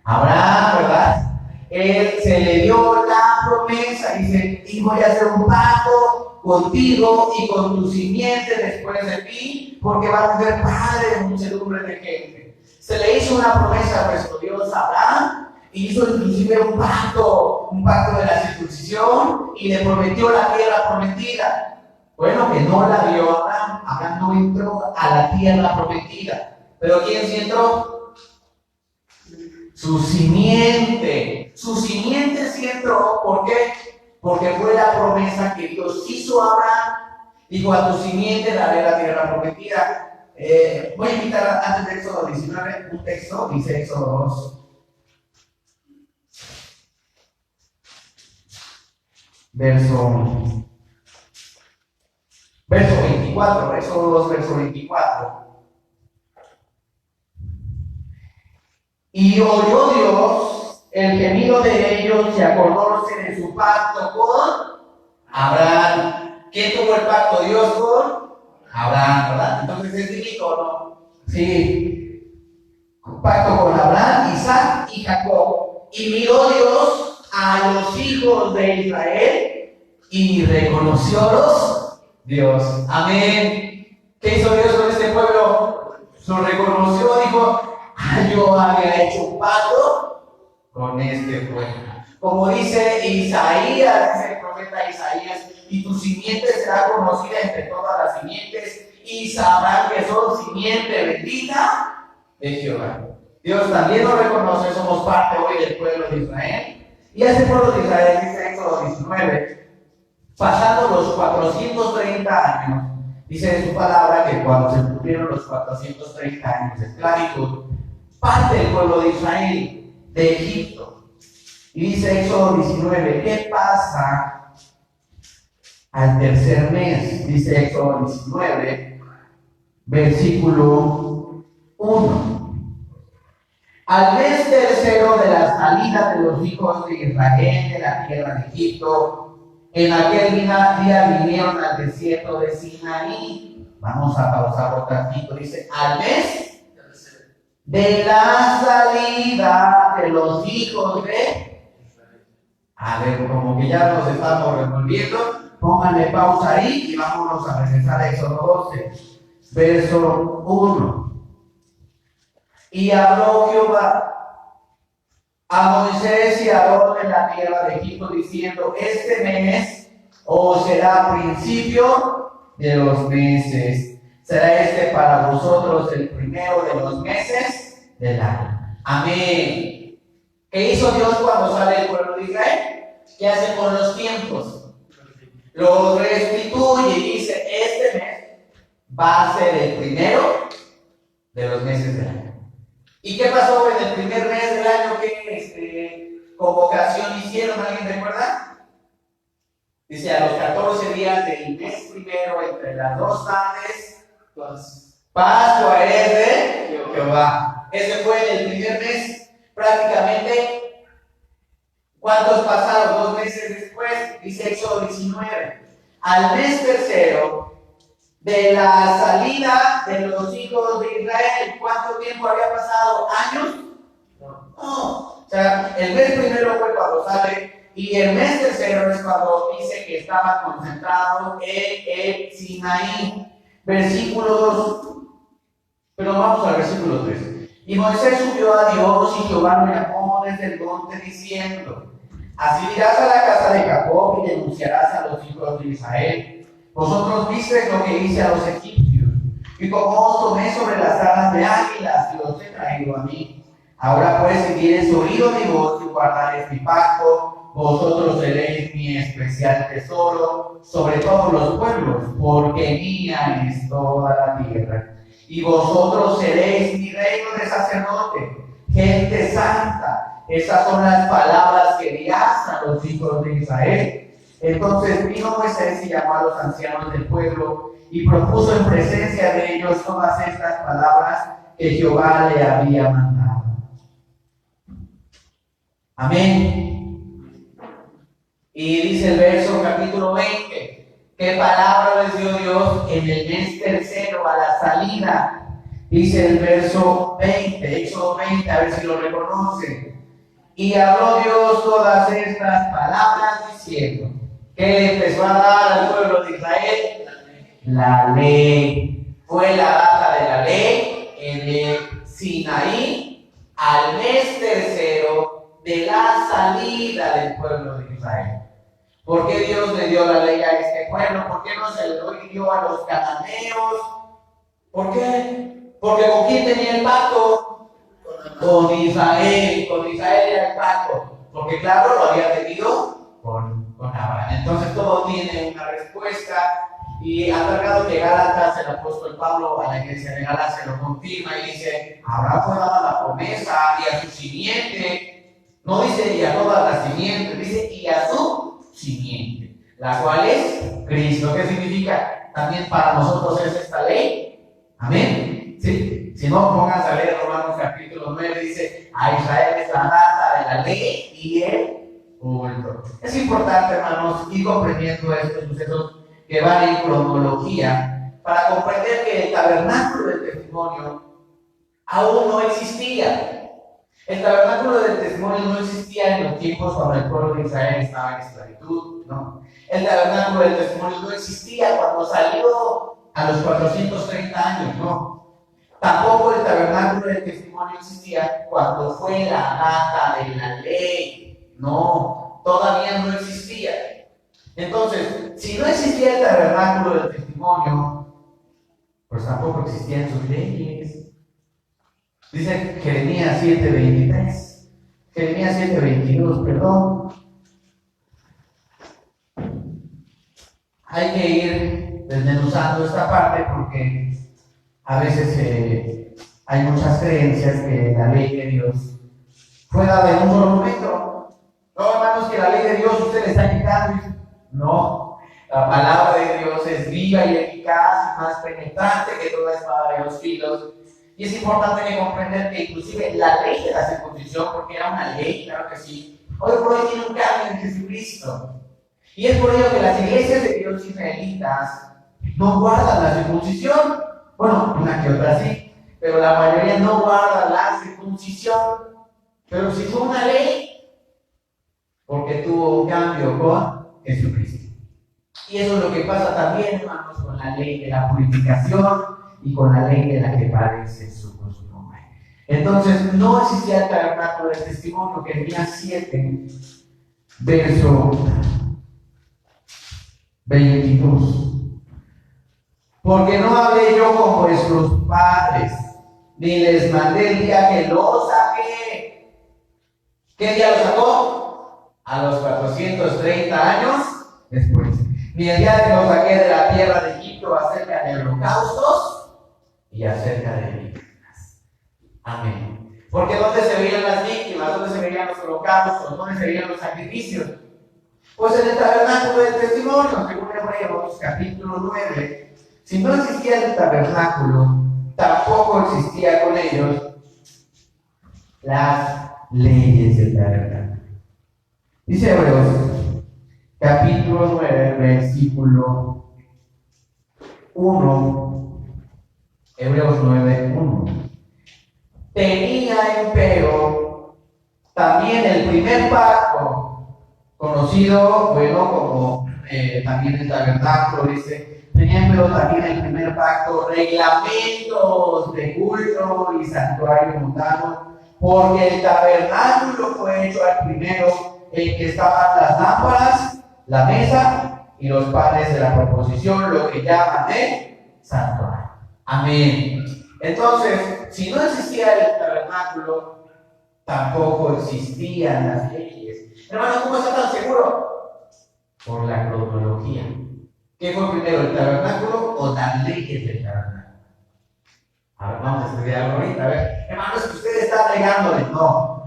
Abraham, ¿verdad? Él se le dio la promesa, dice, y voy a hacer un pacto contigo y con tu simiente después de ti, porque van a ser padre de muchedumbre de gente. Se le hizo una promesa a nuestro Dios Abraham, hizo inclusive un pacto de la circuncisión y le prometió la tierra prometida. Bueno, que no la dio Abraham. Abraham no entró a la tierra prometida. ¿Pero quién sí entró? Su simiente. Su simiente sí entró. ¿Por qué? Porque fue la promesa que Dios hizo a Abraham. Dijo, a tu simiente daré la tierra prometida. Voy a invitar antes de Éxodo 19 un texto, dice Éxodo 2. Verso 24, Éxodo 2, verso 24. Y oyó Dios el gemido de ellos y acordóse de su pacto con Abraham. ¿Quién tuvo el pacto? Dios con Abraham, ¿verdad? Entonces es bíblico, ¿no? Sí. Pacto con Abraham, Isaac y Jacob. Y miró Dios a los hijos de Israel y reconociólos Dios. Amén. ¿Qué hizo Dios con este pueblo? Lo reconoció, dijo, yo había hecho un pacto con este pueblo. Como dice Isaías, dice el profeta Isaías, y tu simiente será conocida entre todas las simientes, y sabrán que son simiente bendita de Jehová. Dios también nos reconoce, somos parte hoy del pueblo de Israel. Y a ese pueblo de Israel, dice Éxodo 19, pasando los 430 años, dice en su palabra que cuando se cumplieron los 430 años de esclavitud, parte del pueblo de Israel de Egipto. Y dice Éxodo 19, ¿qué pasa al tercer mes? Dice Éxodo 19, versículo 1. Al mes tercero de la salida de los hijos de Israel de la tierra de Egipto, en aquel día vinieron al desierto de Sinaí. Vamos a pausar un tantito. Dice, al mes de la salida de los hijos de... A ver, como que ya nos estamos revolviendo, pónganle pausa ahí y vámonos a regresar a Éxodo 12, verso 1. Y habló Jehová a Moisés y a Aarón en la tierra de Egipto, diciendo, este mes os será principio de los meses. Será este para vosotros el primero de los meses del año. Amén. ¿Qué hizo Dios cuando sale el pueblo de Israel? ¿Qué hace con los tiempos? Los restituye y dice, este mes va a ser el primero de los meses del año. ¿Y qué pasó en el primer mes del año? ¿Qué convocación hicieron? ¿Alguien recuerda? Dice, a los 14 días del mes primero, entre las 2 tardes, Pascua es de Jehová. Ese fue el primer mes. Prácticamente, ¿cuántos pasaron? 2 meses después, dice Éxodo 19. Al mes tercero de la salida de los hijos de Israel, ¿cuánto tiempo había pasado? ¿Años? No. O sea, el mes primero fue cuando sale, y el mes tercero es cuando dice que estaba concentrado en el Sinaí. Versículo 2. Pero vamos al versículo 3. Y Moisés subió a Dios y Jehová lo llamó desde el monte diciendo, así dirás a la casa de Jacob y denunciarás a los hijos de Israel. Vosotros visteis lo que hice a los egipcios, y como os tomé sobre las alas de águilas y os he traído a mí. Ahora pues, si diereis oído mi voz y guardareis mi pacto, vosotros seréis mi especial tesoro sobre todos los pueblos, porque mía es toda la tierra. Y vosotros seréis mi reino de sacerdote, gente santa. Esas son las palabras que dirás a los hijos de Israel. Entonces vino Moisés y llamó a los ancianos del pueblo y propuso en presencia de ellos todas estas palabras que Jehová le había mandado. Amén. Y dice el verso capítulo 20. ¿Qué palabra les dio Dios en el mes tercero a la salida? Dice el verso 20, Éxodo 20, a ver si lo reconocen. Y habló Dios todas estas palabras diciendo, ¿Qué le empezó a dar al pueblo de Israel? La ley. Fue la data de la ley en el Sinaí al mes tercero de la salida del pueblo de Israel. ¿Por qué Dios le dio la ley a este pueblo? ¿Por qué no se le dio a los cananeos? ¿Por qué? Porque ¿con quién tenía el pacto? Con Israel. Con Israel era el pacto. Porque claro, lo había tenido con Abraham. Entonces todo tiene una respuesta. Y ha tratado que Gálatas, el apóstol Pablo a la iglesia de Gálatas se lo confirma y dice: Abraham fue dada la promesa y a su simiente. No dice y a todas las simientes, dice y a su simiente, la cual es Cristo. ¿Qué significa? También para nosotros es esta ley. Amén. ¿Sí? Si no, pónganse a leer Romanos capítulo 9, dice: a Israel es la data de la ley y el culto. Es importante, hermanos, ir comprendiendo estos sucesos que van en cronología para comprender que el tabernáculo del testimonio aún no existía. El tabernáculo del testimonio no existía en los tiempos cuando el pueblo de Israel estaba en esclavitud, ¿no? El tabernáculo del testimonio no existía cuando salió a los 430 años, ¿no? Tampoco el tabernáculo del testimonio existía cuando fue la data de la ley, no, todavía no existía. Entonces, si no existía el tabernáculo del testimonio, pues tampoco existían sus leyes. Dice Jeremías 7:23, Jeremías 7:22, perdón. Hay que ir desmenuzando esta parte porque a veces hay muchas creencias que la ley de Dios fue dada en un solo momento. No, hermanos, que la ley de Dios usted le está quitando. No, la palabra de Dios es viva y eficaz y más penetrante que toda espada de dos filos. Y es importante que comprender que inclusive la ley de la circuncisión, porque era una ley, claro que sí, hoy por hoy tiene un cambio en Jesucristo. Y es por ello que las iglesias de Dios israelitas no guardan la circuncisión. Bueno, una que otra sí, pero la mayoría no guarda la circuncisión. Pero si fue una ley, porque tuvo un cambio con Jesucristo. Y eso es lo que pasa también, hermanos, con la ley de la purificación y con la ley de la que padece su costumbre. Entonces, no existía el tabernáculo del testimonio. Jeremías 7, verso 22. Porque no hablé yo con vuestros padres, ni les mandé el día que los saqué. ¿Qué día los sacó? A los 430 años después. Ni el día que los saqué de la tierra de Egipto acerca de holocaustos y acerca de víctimas. Amén. Porque ¿dónde se veían las víctimas? ¿Dónde se veían los holocaustos? ¿Dónde se veían los sacrificios? Pues en el tabernáculo del testimonio, según Hebreos capítulo 9. Si no existía el tabernáculo, tampoco existía con ellos las leyes del tabernáculo. Dice Hebreos capítulo 9, versículo 1. Hebreos 9, 1. Tenía empero también el primer pacto, conocido, bueno, como también el tabernáculo, dice. Tenía empero también el primer pacto, reglamentos de culto y santuario mundano, porque el tabernáculo fue hecho al primero, en que estaban las lámparas, la mesa y los panes de la proposición, lo que llaman el santuario. Amén. Entonces, si no existía el tabernáculo, tampoco existían las leyes. Hermano, ¿cómo está tan seguro? Por la cronología. ¿Qué fue primero, el tabernáculo o las leyes del tabernáculo? A ver, vamos a estudiarlo ahorita. A ver, hermanos, que usted está negándole. No.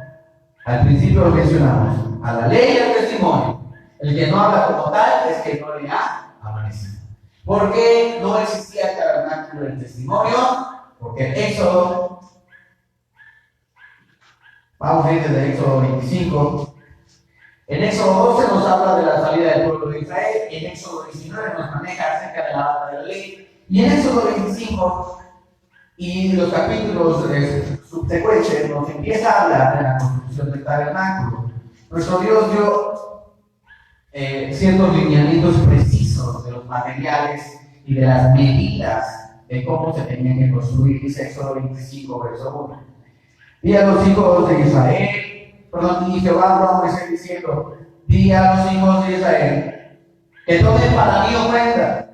Al principio lo mencionamos. A la ley y al testimonio. El que no habla como tal es que no le ha amanecido. ¿Por qué no existía el tabernáculo del testimonio? Porque el Éxodo, vamos a ir desde Éxodo 25. En Éxodo 12 nos habla de la salida del pueblo de Israel, y en Éxodo 19 nos maneja acerca de la data de la ley, y en Éxodo 25 y los capítulos subsecuentes nos empieza a hablar de la construcción del tabernáculo. Nuestro Dios dio ciertos lineamientos precisos de los materiales y de las medidas de cómo se tenían que construir. Dice Éxodo 25, verso 1. Di a los hijos de Israel, perdón, y Jehová habló a Moisés diciendo: di a los hijos de Israel que tomen para mí ofrenda.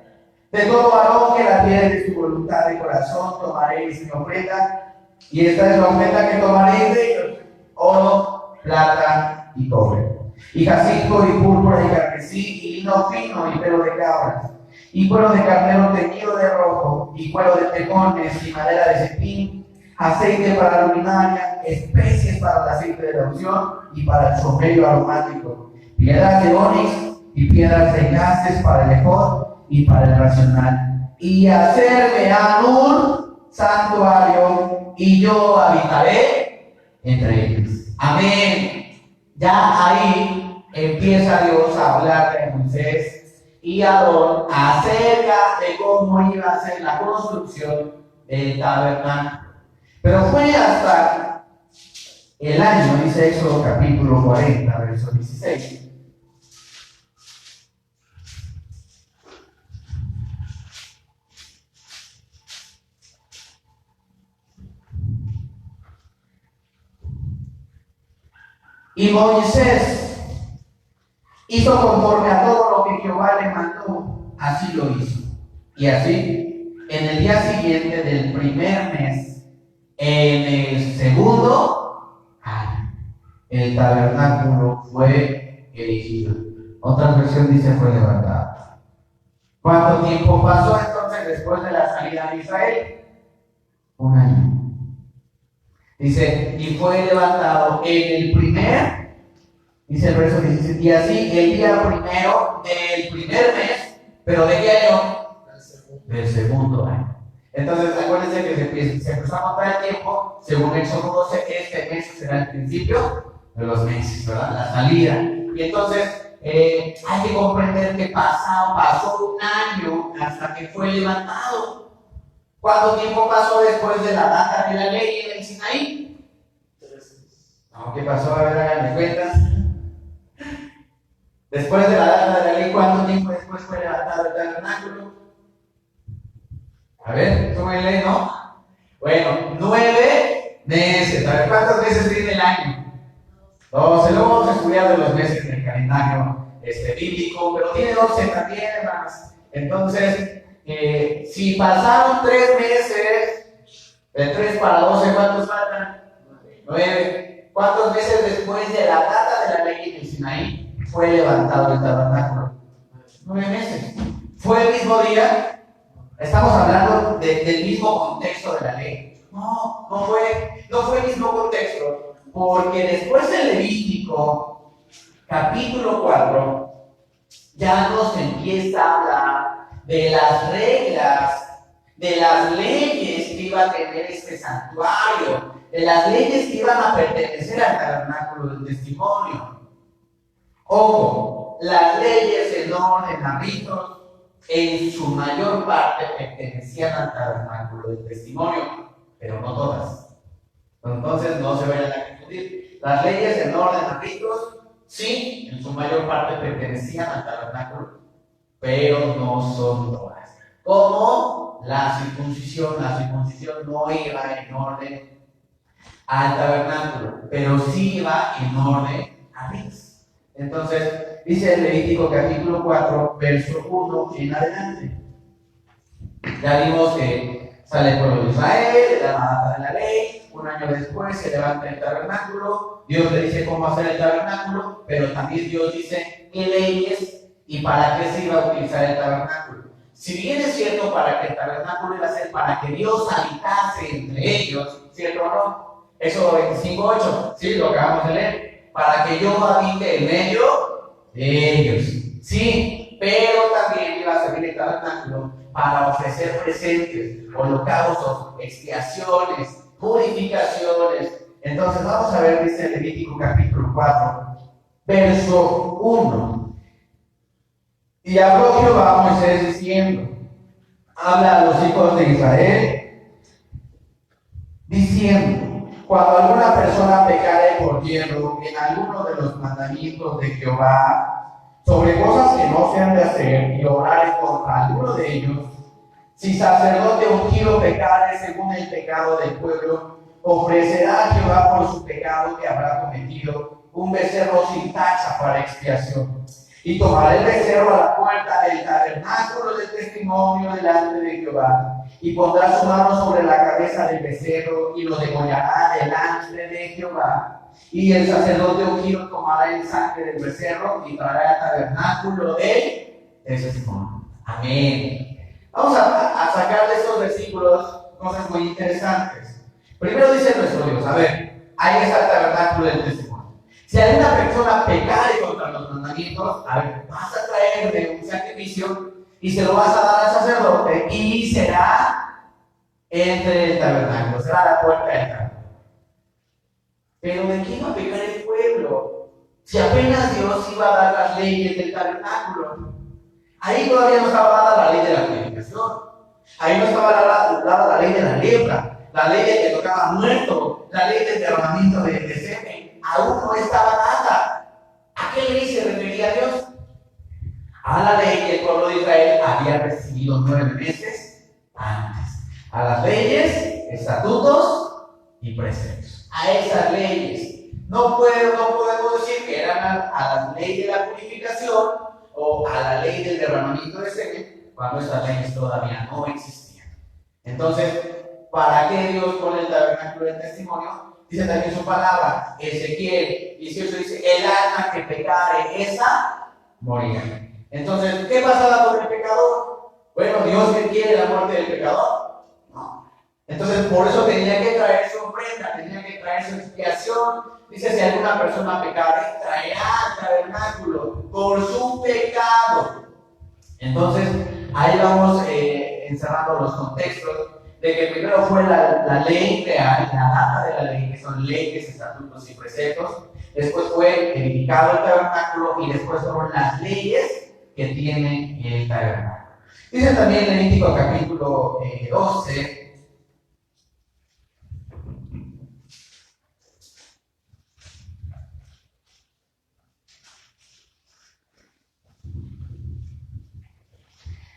De todo varón que la diere de su voluntad de corazón tomaréis mi ofrenda, y esta es la ofrenda que tomaréis de ellos: oro, plata y cobre, y jacinto y púrpura y carmesí, y lino fino y pelo de cabras, y cuero de carnero teñido de rojo, y cuero de tejones y madera de cepín, aceite para luminaria, especies para el aceite de la unción y para el sombrerio aromático, piedras de onix y piedras de enlaces para el efod y para el racional, y hacerme a un santuario, y yo habitaré entre ellos. Amén. Ya ahí empieza Dios a hablar de Moisés y Aarón acerca de cómo iba a ser la construcción del tabernáculo. Pero fue hasta el año, dice Éxodo capítulo 40, verso 16. Y Moisés hizo conforme a todo lo que Jehová le mandó, así lo hizo. Y así, en el día siguiente del primer mes, en el segundo año, el tabernáculo fue erigido. Otra versión dice fue levantado. ¿Cuánto tiempo pasó entonces después de la salida de Israel? Un año. Dice, y fue levantado en el primer, dice el verso 17, y así el día primero del primer mes, pero ¿de qué año? Del segundo año. Entonces, acuérdense que se empezó a contar el tiempo, según Éxodo 12, este mes será el principio de los meses, ¿verdad? La salida. Y entonces, hay que comprender que pasó un año hasta que fue levantado. ¿Cuánto tiempo pasó después de la data de la ley en el Sinaí? 3 meses. No, ¿qué pasó? A ver, háganme cuentas. Después de la data de la ley, ¿cuánto tiempo después fue levantado el tabernáculo? A ver, súmele, ¿no? Bueno, 9 meses. A ver, ¿cuántos meses tiene el año? 12. Luego vamos a estudiar de los meses en el calendario bíblico, pero tiene 12 también, hermanos. Entonces, si pasaron 3 meses, de 3 para 12, ¿cuántos faltan? 9. ¿Cuántos meses después de la data de la ley en el Sinaí fue levantado el tabernáculo? 9 meses. ¿Fue el mismo día? Estamos hablando del mismo contexto de la ley. No fue el mismo contexto, porque después del Levítico, capítulo 4, ya nos empieza a hablar de las reglas, de las leyes que iba a tener este santuario, de las leyes que iban a pertenecer al tabernáculo del testimonio. Ojo, las leyes en orden a ritos, en su mayor parte pertenecían al tabernáculo del testimonio, pero no todas. Entonces no se vayan a confundir. Las leyes en orden a ritos, sí, en su mayor parte pertenecían al tabernáculo, pero no son todas. Como la circuncisión no iba en orden al tabernáculo, pero sí iba en orden a ritos. Entonces, dice el Levítico capítulo 4, verso 1 en adelante. Ya vimos que sale el pueblo de Israel, le da la data de la ley, un año después se levanta el tabernáculo, Dios le dice cómo hacer el tabernáculo, pero también Dios dice qué leyes y para qué se iba a utilizar el tabernáculo. Si bien es cierto para que el tabernáculo iba a ser para que Dios habitase entre ellos, ¿cierto o no? Éxodo 25:8, sí, lo acabamos de leer. Para que yo habite en medio de ellos. Sí, pero también iba a servir el tabernáculo para ofrecer presentes, holocaustos, expiaciones, purificaciones. Entonces vamos a ver, dice Levítico capítulo 4, verso 1. Y habló Jehová a Moisés diciendo, habla a los hijos de Israel, diciendo, cuando alguna persona pecare por hierro en alguno de los mandamientos de Jehová, sobre cosas que no se han de hacer y orar en contra alguno de ellos, si sacerdote ungido pecare según el pecado del pueblo, ofrecerá a Jehová por su pecado que habrá cometido un becerro sin tacha para expiación. Y tomará el becerro a la puerta del tabernáculo del testimonio delante de Jehová, y pondrá su mano sobre la cabeza del becerro y lo degollará delante de Jehová. Y el sacerdote ungido tomará el sangre del becerro y traerá al tabernáculo del testimonio. Amén. Vamos a sacar de estos versículos cosas muy interesantes. Primero dice nuestro Dios, a ver, ahí está el tabernáculo del testimonio. Si alguna persona pecare contra los mandamientos, a ver, vas a traerle un sacrificio y se lo vas a dar al sacerdote y será entre el tabernáculo, será la puerta del tabernáculo. Pero ¿de quién va a pecar el pueblo? Si apenas Dios iba a dar las leyes del tabernáculo. Ahí todavía no estaba dada la ley de la purificación. Ahí no estaba dada la ley de la lepra, la ley de que tocaba muerto, la ley del derramamiento de semen. Aún no estaba nada. ¿A qué ley se refería Dios? A la ley que el pueblo de Israel había recibido 9 meses antes. A las leyes, estatutos y preceptos. A esas leyes. No podemos decir que eran a la ley de la purificación o a la ley del derramamiento de semen cuando estas leyes todavía no existían. Entonces, ¿para qué Dios pone el tabernáculo del testimonio? Dice también su palabra, Ezequiel 18 dice, el alma que pecare, esa morirá. Entonces, ¿qué pasaba con el pecador? Bueno, ¿Dios que quiere la muerte del pecador? No. Entonces, por eso tenía que traer su ofrenda, tenía que traer su expiación. Dice, si alguna persona pecare, traerá al tabernáculo por su pecado. Entonces, ahí vamos encerrando los contextos de que primero fue la ley real, la data de la ley, que son leyes, estatutos y preceptos. Después fue edificado el tabernáculo y después fueron las leyes que tiene el tabernáculo. Dice también Levítico capítulo 12.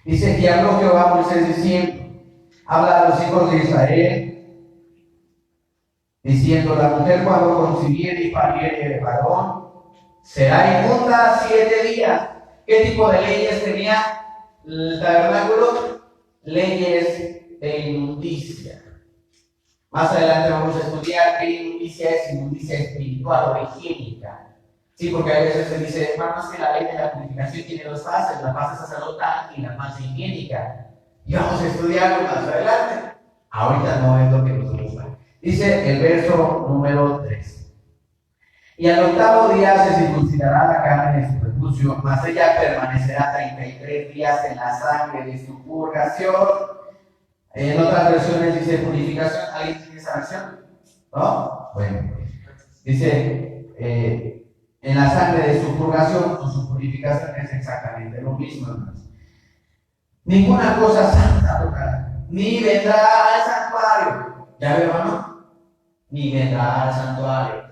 Dice, y habló Jehová a Moisés diciendo, habla a los hijos de Israel, diciendo, la mujer cuando concibiere y pariere varón, será inmunda 7 días. ¿Qué tipo de leyes tenía el tabernáculo? Leyes de inmundicia. Más adelante vamos a estudiar qué inmundicia es, inmundicia espiritual o higiénica. Sí, porque a veces se dice, hermanos, que la ley de la purificación tiene 2 fases, la fase sacerdotal y la fase higiénica. Y vamos a estudiarlo más adelante. Ahorita no es lo que nos gusta. Dice el verso número 3. Y al 8º día se circuncidará la carne de su prepucio, mas ella permanecerá 33 días en la sangre de su purgación. En otras versiones dice purificación. ¿Alguien tiene esa versión? ¿No? Bueno. Dice, en la sangre de su purgación o su purificación es exactamente lo mismo, hermanos. Ninguna cosa santa tocará, ni vendrá al santuario. ¿Ya ve, hermano? Ni vendrá al santuario.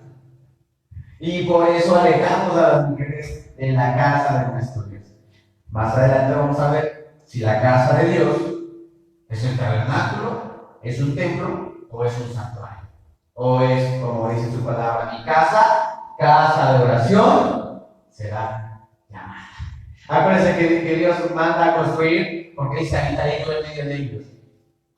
Y por eso alejamos a las mujeres de la casa de nuestro Dios. Más adelante vamos a ver si la casa de Dios es el tabernáculo, es un templo o es un santuario. O es, como dice su palabra, mi casa, casa de oración, será llamada. Acuérdense que Dios manda a construir porque dice, habitaré yo en medio de ellos.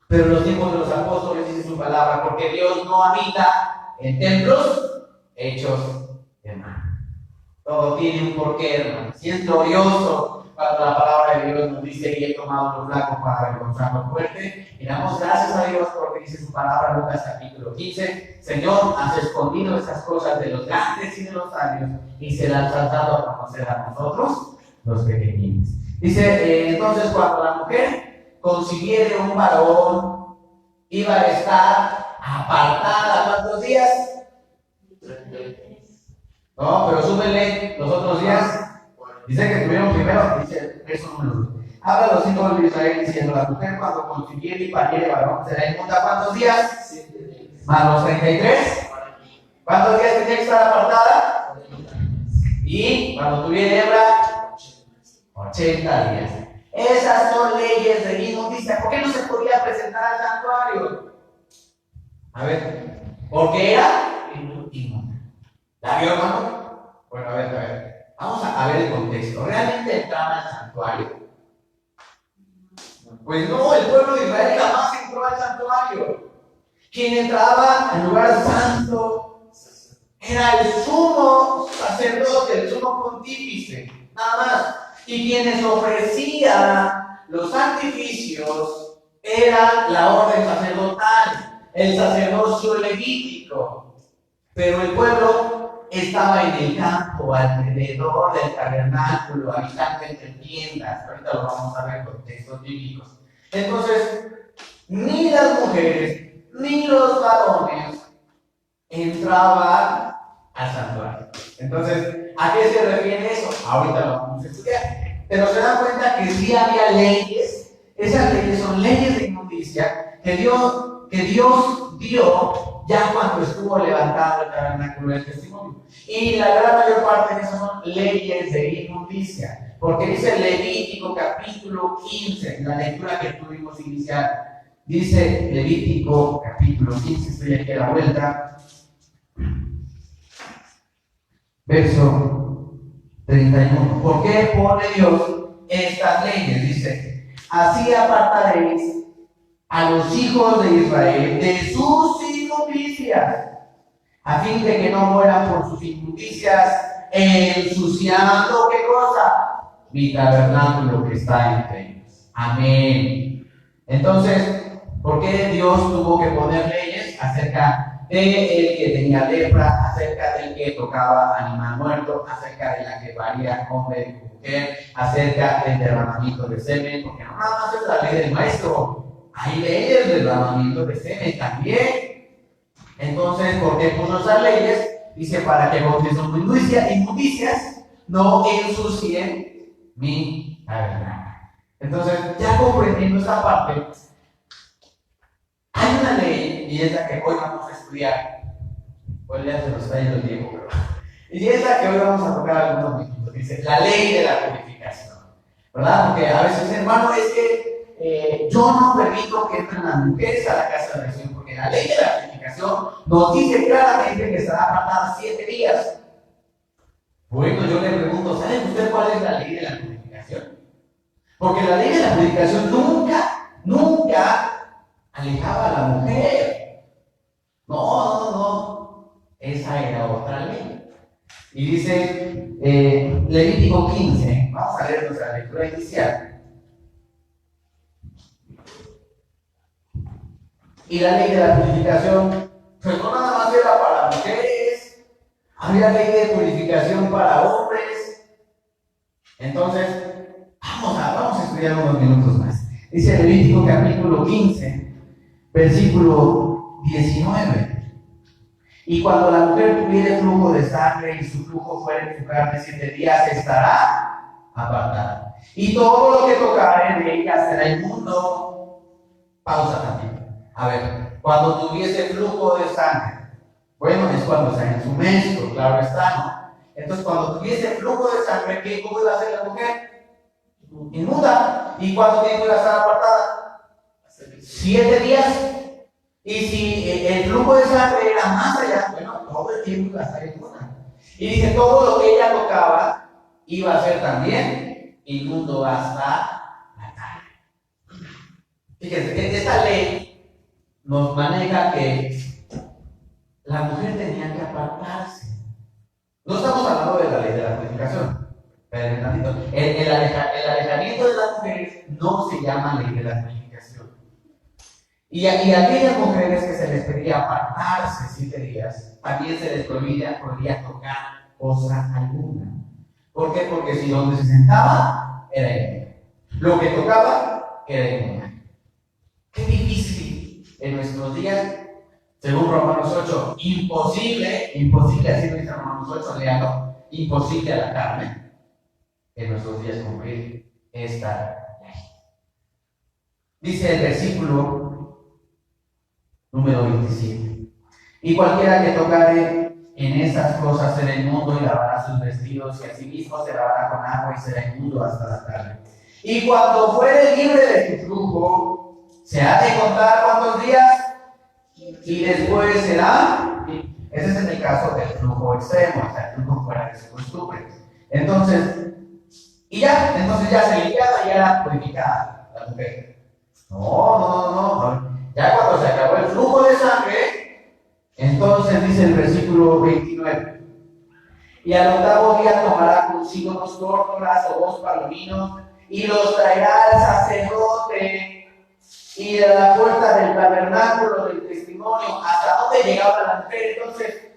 Pero en los tiempos de los apóstoles dice su palabra, porque Dios no habita en templos hechos de mano. Todo tiene un porqué, hermano. Si es glorioso cuando la palabra de Dios nos dice, y he tomado los flacos para avergonzar los fuertes, y damos gracias a Dios porque dice su palabra, Lucas capítulo 15, Señor, has escondido estas cosas de los grandes y de los sabios, y se las has dado a conocer a nosotros, los pequeñines. Dice, entonces cuando la mujer concibiere un varón, iba a estar apartada, ¿cuántos días? No, pero súbele los otros días. Dice que tuvieron primero, dice eso número 2. Habla a los hijos de Israel diciendo, la mujer cuando concibiere y pariere varón, será inmunda ¿cuántos días? Más los 33. ¿Cuántos días tenía que estar apartada? Y cuando tuviera hembra, 80 días. Esas son leyes de inmundicia. ¿Por qué no se podía presentar al santuario? A ver, porque era inmunda. ¿La vio, hermano? Bueno, a ver. Vamos a ver el contexto. ¿Realmente entraba al santuario? Pues no, el pueblo de Israel jamás entró al santuario. Quien entraba al lugar santo era el sumo sacerdote, el sumo pontífice, nada más. Y quienes ofrecían los sacrificios era la orden sacerdotal, el sacerdocio levítico. Pero el pueblo estaba en el campo, alrededor del tabernáculo, habitando entre tiendas. Ahorita lo vamos a ver con textos bíblicos. Entonces, ni las mujeres ni los varones entraban al santuario. Entonces, ¿a qué se refiere eso? Ahorita lo vamos a estudiar. Pero se dan cuenta que sí había leyes. Esas leyes son leyes de inmundicia que Dios dio ya cuando estuvo levantado el tabernáculo del testimonio. Y la gran mayor parte de esas son leyes de inmundicia. Porque dice Levítico capítulo 15, en la lectura que tuvimos inicial. Dice Levítico capítulo 15, estoy aquí a la vuelta. Verso 31. ¿Por qué pone Dios estas leyes? Dice, así apartaréis a los hijos de Israel de sus inmundicias, a fin de que no mueran por sus inmundicias, ensuciando, ¿qué cosa? Mi tabernáculo que está entre ellos. Amén. Entonces, ¿por qué Dios tuvo que poner leyes acerca del que tenía lepra, acerca del que tocaba animal muerto, acerca de la que varía hombre y mujer, acerca del derramamiento de semen? Porque no nada más es la ley del maestro, hay leyes del derramamiento de semen también. Entonces, ¿por qué puso esas leyes? Dice, para que con sus inmundicias no ensucien mi tabernáculo. Entonces, ya comprendiendo esta parte, hay una ley, y es la que hoy vamos a estudiar. Hoy ya se nos está yendo el tiempo, pero. Y es la que hoy vamos a tocar algunos minutos. Dice, la ley de la purificación. ¿Verdad? Porque a veces dicen, hermano, es que yo no permito que entren las mujeres a la casa de oración, porque la ley de la purificación nos dice claramente que estará apartada 7 días. Bueno, yo le pregunto, ¿sabe usted cuál es la ley de la purificación? Porque la ley de la purificación nunca alejaba a la mujer. No. Esa era otra ley. Y dice Levítico 15, vamos a leer nuestra lectura inicial. Y la ley de la purificación, pues no nada más era para mujeres, había ley de purificación para hombres. Entonces, vamos a estudiar unos minutos más. Dice Levítico capítulo 15, versículo 19. Y cuando la mujer tuviere flujo de sangre y su flujo fuere en su carne 7 días, estará apartada. Y todo lo que tocare de ella será inmundo. Pausa también. A ver, cuando tuviese flujo de sangre, bueno, es cuando está en su menstruo, claro está, ¿no? Entonces, cuando tuviese flujo de sangre, ¿cómo iba a ser la mujer? Inmunda. ¿Y cuánto tiempo iba a estar apartada? 7 días. Y si el flujo de sangre era más allá, bueno, todo el tiempo iba a estar inmunda. Y dice, todo lo que ella tocaba iba a ser también inmundo hasta la tarde. Fíjense, esta ley nos maneja que la mujer tenía que apartarse. No estamos hablando de la ley de la purificación. El alejamiento de las mujeres no se llama ley de la purificación. Y aquellas mujeres que se les pedía apartarse 7 días, también se les prohibía tocar cosa alguna. ¿Por qué? Porque si donde se sentaba era inmundo, lo que tocaba era inmundo. Qué difícil en nuestros días, según Romanos 8, imposible, así lo dice Romanos 8, lealo, imposible a la carne en nuestros días cumplir esta ley. Dice el versículo número 27. Y cualquiera que tocare en esas cosas será inmundo y lavará sus vestidos, y asimismo se lavará con agua y será inmundo hasta la tarde. Y cuando fuere libre de su flujo, se ha de contar cuántos días, y después será. Ese es en el caso del flujo extremo, o sea, el flujo fuera de su costumbre. Entonces ya se limpiaba y era purificada la mujer. No. Ya cuando se acabó el flujo de sangre, entonces dice el versículo 29. Y al octavo día tomará consigo 2 tórtolas o 2 palominos y los traerá al sacerdote y de la puerta del tabernáculo del testimonio. ¿Hasta dónde llegaba la mujer entonces?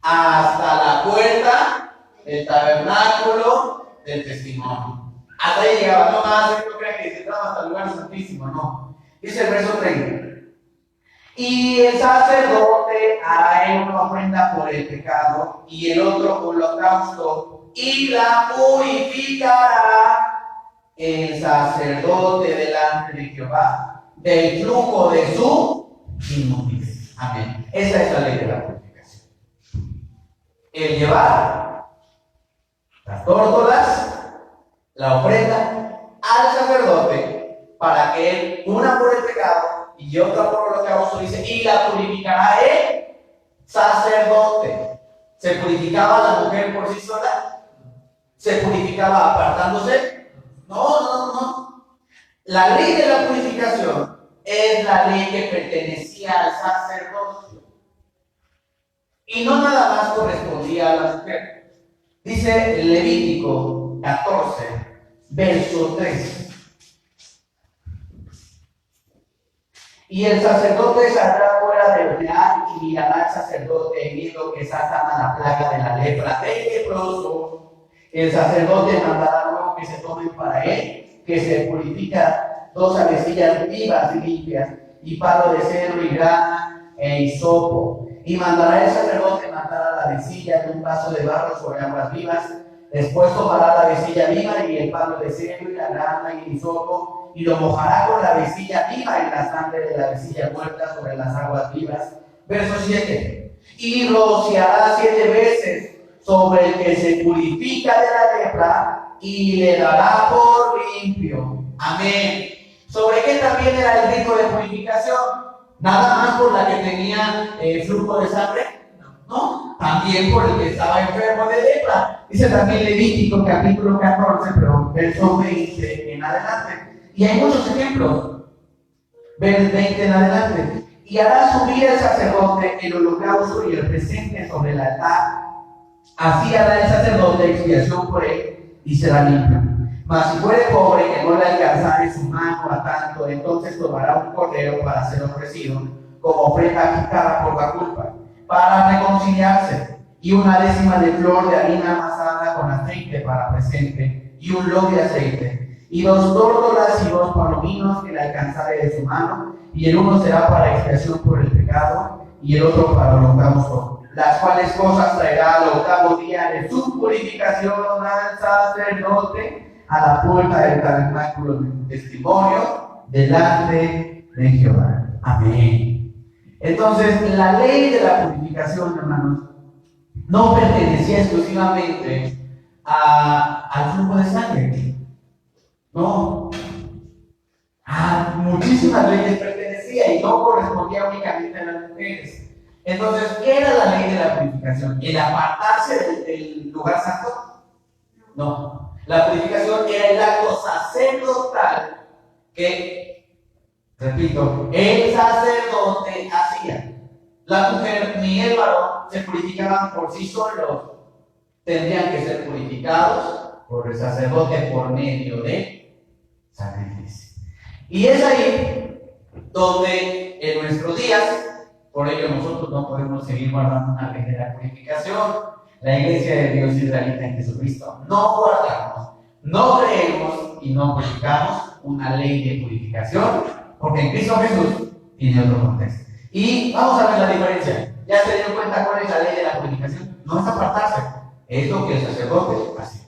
Hasta la puerta del tabernáculo del testimonio. Hasta ahí llegaba. No más, no crean que se entraba hasta el lugar santísimo, no. Dice el verso 30. Y el sacerdote hará él una ofrenda por el pecado y el otro holocausto y la purificará el sacerdote delante de Jehová del flujo de su inmundicia. Amén. Esa es la ley de la purificación. El llevar las tórtolas, la ofrenda al sacerdote para que él, una por el pecado y otra por holocausto, dice, y la purificará el sacerdote. ¿Se purificaba la mujer por sí sola? ¿Se purificaba apartándose? No. La ley de la purificación es la ley que pertenecía al sacerdocio. Y no nada más correspondía a la mujer. Dice Levítico 14, verso 3. Y el sacerdote saldrá fuera del real y mirará al sacerdote viendo que está sana la plaga de la lepra del leproso. El sacerdote mandará luego que se tomen para él, que se purifica 2 avecillas vivas y limpias, y palo de cedro y grana e hisopo. Y mandará el sacerdote matar a la avecilla en un vaso de barro sobre aguas vivas. Después tomará la avecilla viva y el palo de cedro y la grana y el hisopo, y lo mojará con la avecilla viva en la sangre de la avecilla muerta sobre las aguas vivas. Verso 7. Y rociará 7 veces sobre el que se purifica de la lepra y le dará por limpio. Amén. ¿Sobre qué también era el rito de purificación? Nada más por la que tenía flujo de sangre. No, también por el que estaba enfermo de lepra. Dice también Levítico capítulo 14, pero verso 20 en adelante. Y hay muchos ejemplos. Verso 20 en adelante. Y hará subir el sacerdote el holocausto y el presente sobre el altar. Así hará el sacerdote expiación por él y será limpio. Mas si fuere pobre que no le alcanzare su mano a tanto, entonces tomará un cordero para ser ofrecido como ofrenda quitada por la culpa, para reconciliarse, y 1/10 de flor de harina amasada con aceite para presente, y un lote de aceite, y 2 tórtolas y 2 palominos que le alcanzare de su mano, y el uno será para expiación por el pecado, y el otro para holocausto. Las cuales cosas traerá al octavo día de su purificación al sacerdote a la puerta del tabernáculo del testimonio delante de Jehová. Amén. Entonces, la ley de la purificación, hermanos, no pertenecía exclusivamente al flujo de sangre. No. A muchísimas leyes pertenecía y no correspondía únicamente a las mujeres. Entonces, ¿qué era la ley de la purificación? ¿El apartarse del lugar santo? No. La purificación era el acto sacerdotal que, repito, el sacerdote hacía. La mujer ni el varón se purificaban por sí solos. Tendrían que ser purificados por el sacerdote por medio de sacrificio. Y es ahí donde en nuestros días, por ello nosotros no podemos seguir guardando una ley de la purificación. La iglesia de Dios israelita en Jesucristo no guardamos, no creemos y no purificamos una ley de purificación, porque en Cristo Jesús tiene otro contexto. Y vamos a ver la diferencia. ¿Ya se dieron cuenta cuál es la ley de la purificación? No es apartarse, es lo que el sacerdote hacía.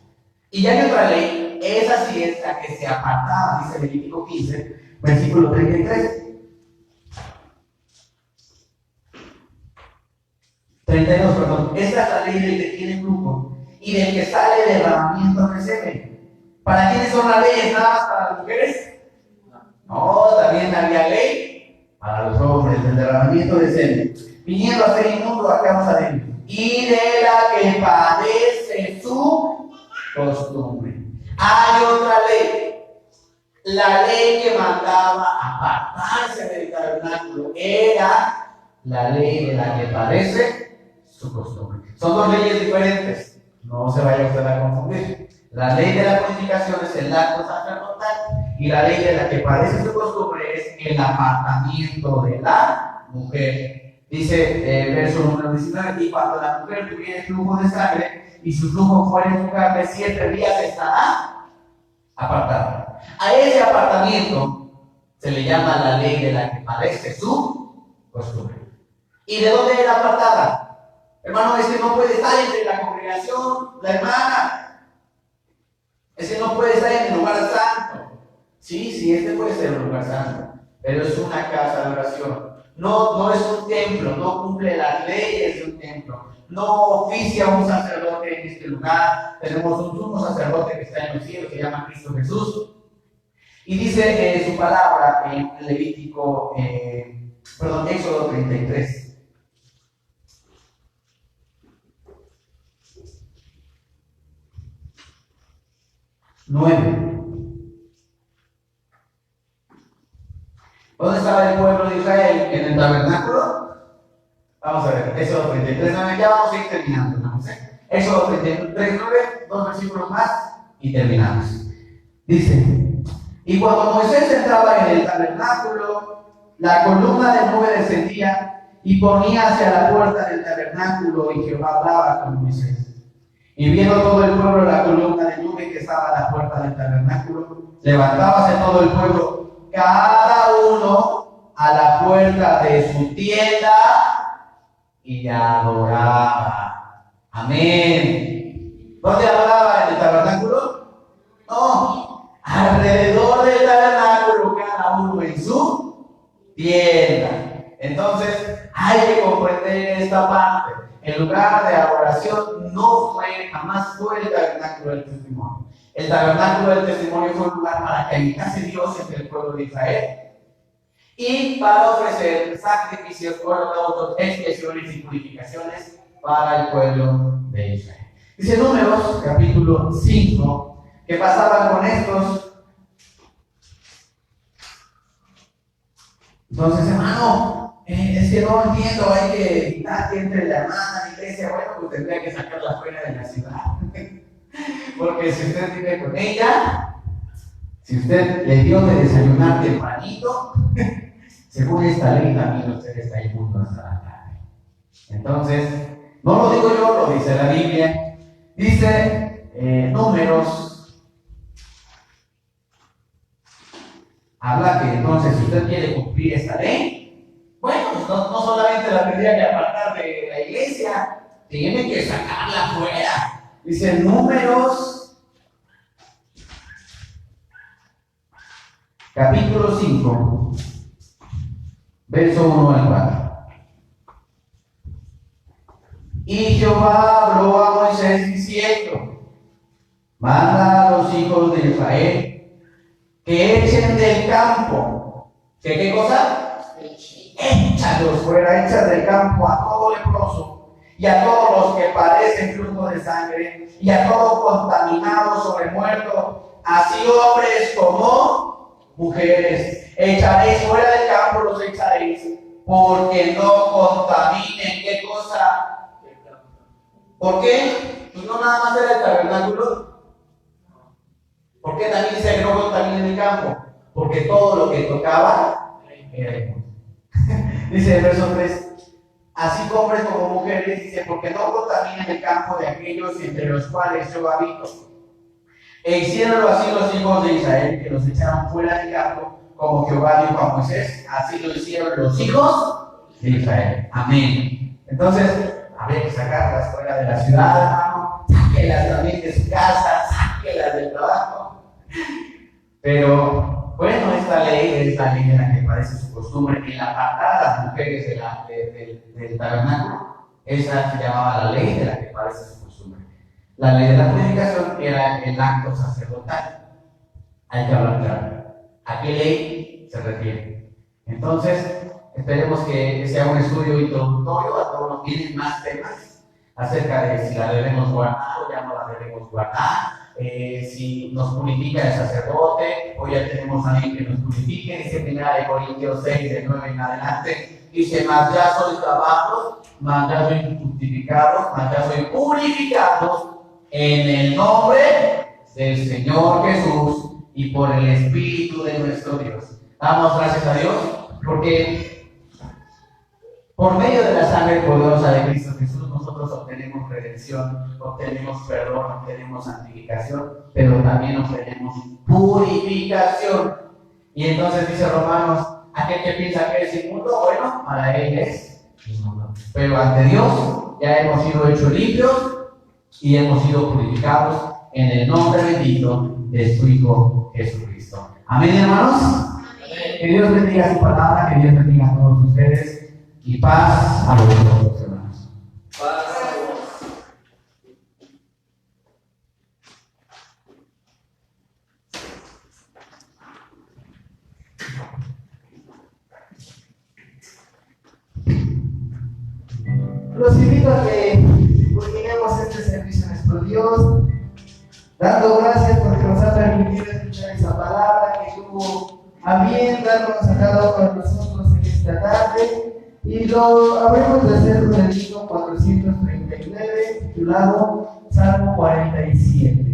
Y ya hay otra ley, esa sí es la que se apartaba, dice Levítico 15, versículo 33. 32, perdón. Esta es la ley del que tiene flujo y del que sale derramamiento de semen. ¿Para quiénes son las leyes? ¿Nada más para las mujeres? No, también había ley para los hombres, del derramamiento de semen. Viniendo a ser inmundo a causa de él. Y de la que padece su costumbre. Hay otra ley. La ley que mandaba apartarse del tabernáculo era la ley de la que padece su costumbre. Son dos leyes diferentes. No se vaya usted a confundir. La ley de la purificación es el acto sacerdotal y la ley de la que padece su costumbre es el apartamiento de la mujer. Dice verso número 19, y cuando la mujer tuviera flujo de sangre y su flujo fuera en su carne, 7 días estará apartada. A ese apartamiento se le llama la ley de la que padece su costumbre. ¿Y de dónde era apartada? Hermano, es que no puede estar entre la congregación, la hermana. Es que no puede estar en el lugar santo. Sí, este puede ser un lugar santo, pero es una casa de oración. No es un templo, no cumple las leyes de un templo. No oficia un sacerdote en este lugar. Tenemos un sumo sacerdote que está en los cielos, que se llama Cristo Jesús. Y dice su palabra en Éxodo 33. 9. ¿Dónde estaba el pueblo de Israel? ¿En el tabernáculo? Vamos a ver, Éxodo 33, 9, ya vamos a ir terminando, ¿no? Éxodo 33, 9, 2 versículos más y terminamos. Dice, y cuando Moisés entraba en el tabernáculo, la columna de nube descendía y ponía hacia la puerta del tabernáculo y Jehová hablaba con Moisés. Y viendo todo el pueblo la columna de nube que estaba a la puerta del tabernáculo, levantábase todo el pueblo, cada uno a la puerta de su tienda y adoraba. Amén. ¿Dónde adoraba? ¿En el tabernáculo? No, alrededor del tabernáculo, cada uno en su tienda. Entonces, hay que comprender esta parte. El lugar de adoración jamás fue el tabernáculo del testimonio. El tabernáculo del testimonio fue un lugar para que habitase Dios entre el pueblo de Israel y para ofrecer sacrificios, holocaustos, expiaciones y purificaciones para el pueblo de Israel. Dice Números, capítulo 5, que pasaban con estos. Entonces, hermano, es que no entiendo, hay que evitar que entre la hermana a la iglesia. Bueno, pues tendría que sacarla fuera de la ciudad. Porque si usted vive con ella, si usted le dio de desayunar tempranito, según esta ley también usted está inmundo hasta la tarde. Entonces, no lo digo yo, lo dice la Biblia. Dice Números, habla que entonces si usted quiere cumplir esta ley, bueno, pues no solamente la tendría que apartar de la iglesia, tiene que sacarla fuera. Dice Números, capítulo 5, verso 1 al 4. Y Jehová habló a Moisés diciendo, manda a los hijos de Israel que echen del campo. ¿Qué cosa? Échalos fuera, echa del campo a todo leproso y a todos los que padecen flujo de sangre, y a todo contaminado sobre muerto, así hombres como mujeres. Echaréis fuera del campo, los echaréis, porque no contaminen. ¿Qué cosa? ¿Por qué? Pues no nada más era el tabernáculo. ¿Por qué también dice que no contaminen el campo? Porque todo lo que tocaba era inmundo. Dice el verso 3. Así hombres como mujeres, dice, porque no contaminen el campo de aquellos entre los cuales yo habito. E hicieronlo así los hijos de Israel, que los echaron fuera del campo, como Jehová dijo a Moisés, así lo hicieron los hijos de Israel. Amén. Entonces, habría que sacarlas fuera de la ciudad, hermano, sáquelas también de su casa, sáquelas del trabajo. Pero, bueno, esta ley es la ley de la que parece su costumbre, en la apartar a las mujeres del tabernáculo, Esa se llamaba la ley de la que parece su costumbre. La ley de la purificación era el acto sacerdotal. Hay que hablar claro. ¿A qué ley se refiere? Entonces, esperemos que sea un estudio introductorio. A todos nos vienen más temas acerca de si la debemos guardar o ya no la debemos guardar. Si nos purifica el sacerdote, o ya tenemos a alguien que nos purifique. Dice 1 Corintios 6, de 9 en adelante. Dice: mas ya sois lavados, mas ya sois justificados, mas ya sois purificados en el nombre del Señor Jesús y por el Espíritu de nuestro Dios. Damos gracias a Dios porque por medio de la sangre poderosa de Cristo Jesús nosotros obtenemos redención, obtenemos perdón, obtenemos santificación, pero también obtenemos purificación. Y entonces dice Romanos: aquel que piensa que es inmundo, bueno, para él es inmundo. Pero ante Dios ya hemos sido hechos limpios y hemos sido purificados en el nombre bendito de su Hijo Jesucristo. Amén, hermanos. Amén. Que Dios bendiga su palabra, que Dios bendiga a todos ustedes y paz a vosotros, hermanos. Paz a vos. Los invito a que culminemos este servicio a nuestro Dios, dando gracias porque nos ha permitido escuchar esa palabra que tuvo a bien darnos a cada uno de nosotros en esta tarde. Y lo habremos de hacer con el libro 439, titulado Salmo 47.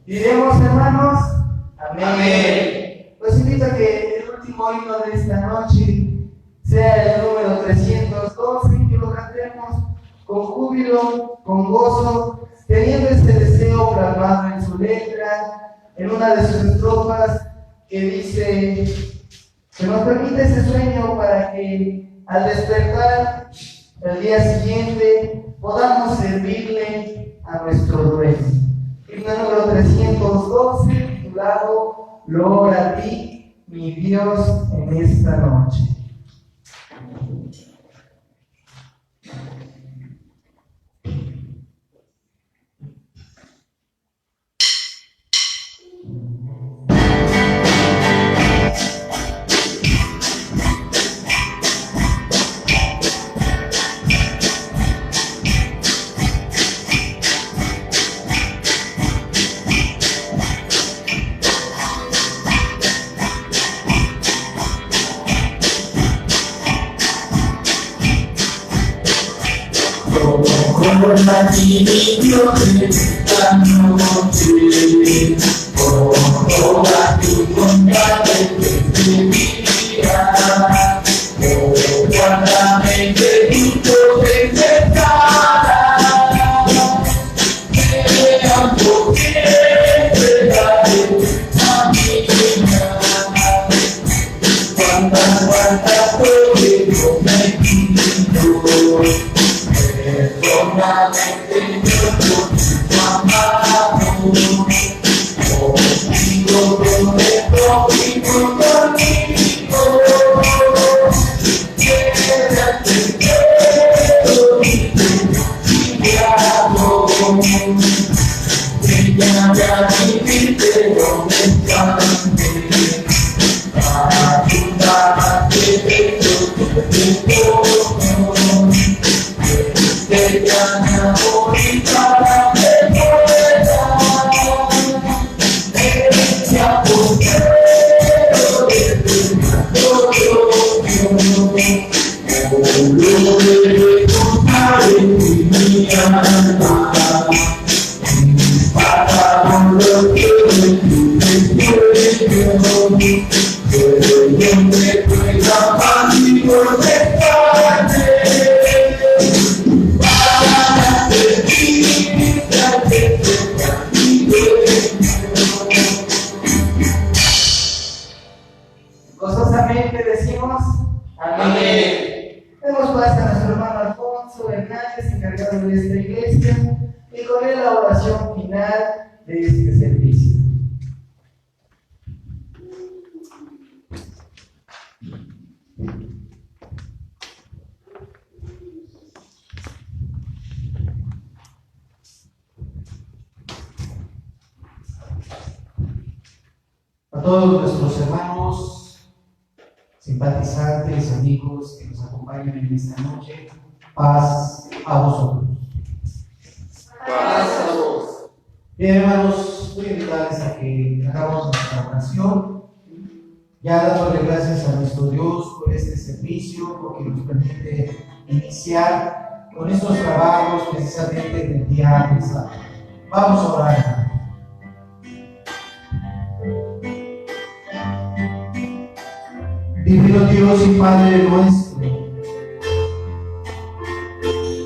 Diremos, hermanos, amén. Amén. Los invito a que el último himno de esta noche sea el número 312 y que lo cantemos con júbilo, con gozo, teniendo este deseo plasmado en su letra, en una de sus estrofas que dice que nos permite ese sueño para que al despertar el día siguiente podamos servirle a nuestro Dueño. Himno número 312, titulado Gloria a ti, mi Dios, en esta noche. Con la Dios esta noche, por toda tu bondad de mi vida, guárdame de tu potestad, vean por qué entregaré a mi vida, cuánta poder me pido. Solamente yo por tu amado, contigo prometo y conmigo, quédate quiero y te amo, enséñame a vivirte honestamente, ayúdame de todo tiempo. Que ya me voy para que pueda ella poder de encontrar en mi alma para lo que yo me pueda amar y protestarte. Gozosamente decimos Amén. Demos paz a nuestro hermano Alfonso Hernández, encargado de esta iglesia, y con él la oración final de este servicio. A todos nuestros hermanos, simpatizantes, amigos que nos acompañan en esta noche, paz a vosotros. Paz a vos. Bien, hermanos, voy a invitarles a que hagamos nuestra oración, ya dándole gracias a nuestro Dios por este servicio, porque nos permite iniciar con estos trabajos precisamente en el día de sábado. Vamos a orar, hermanos. Divino Dios y Padre nuestro,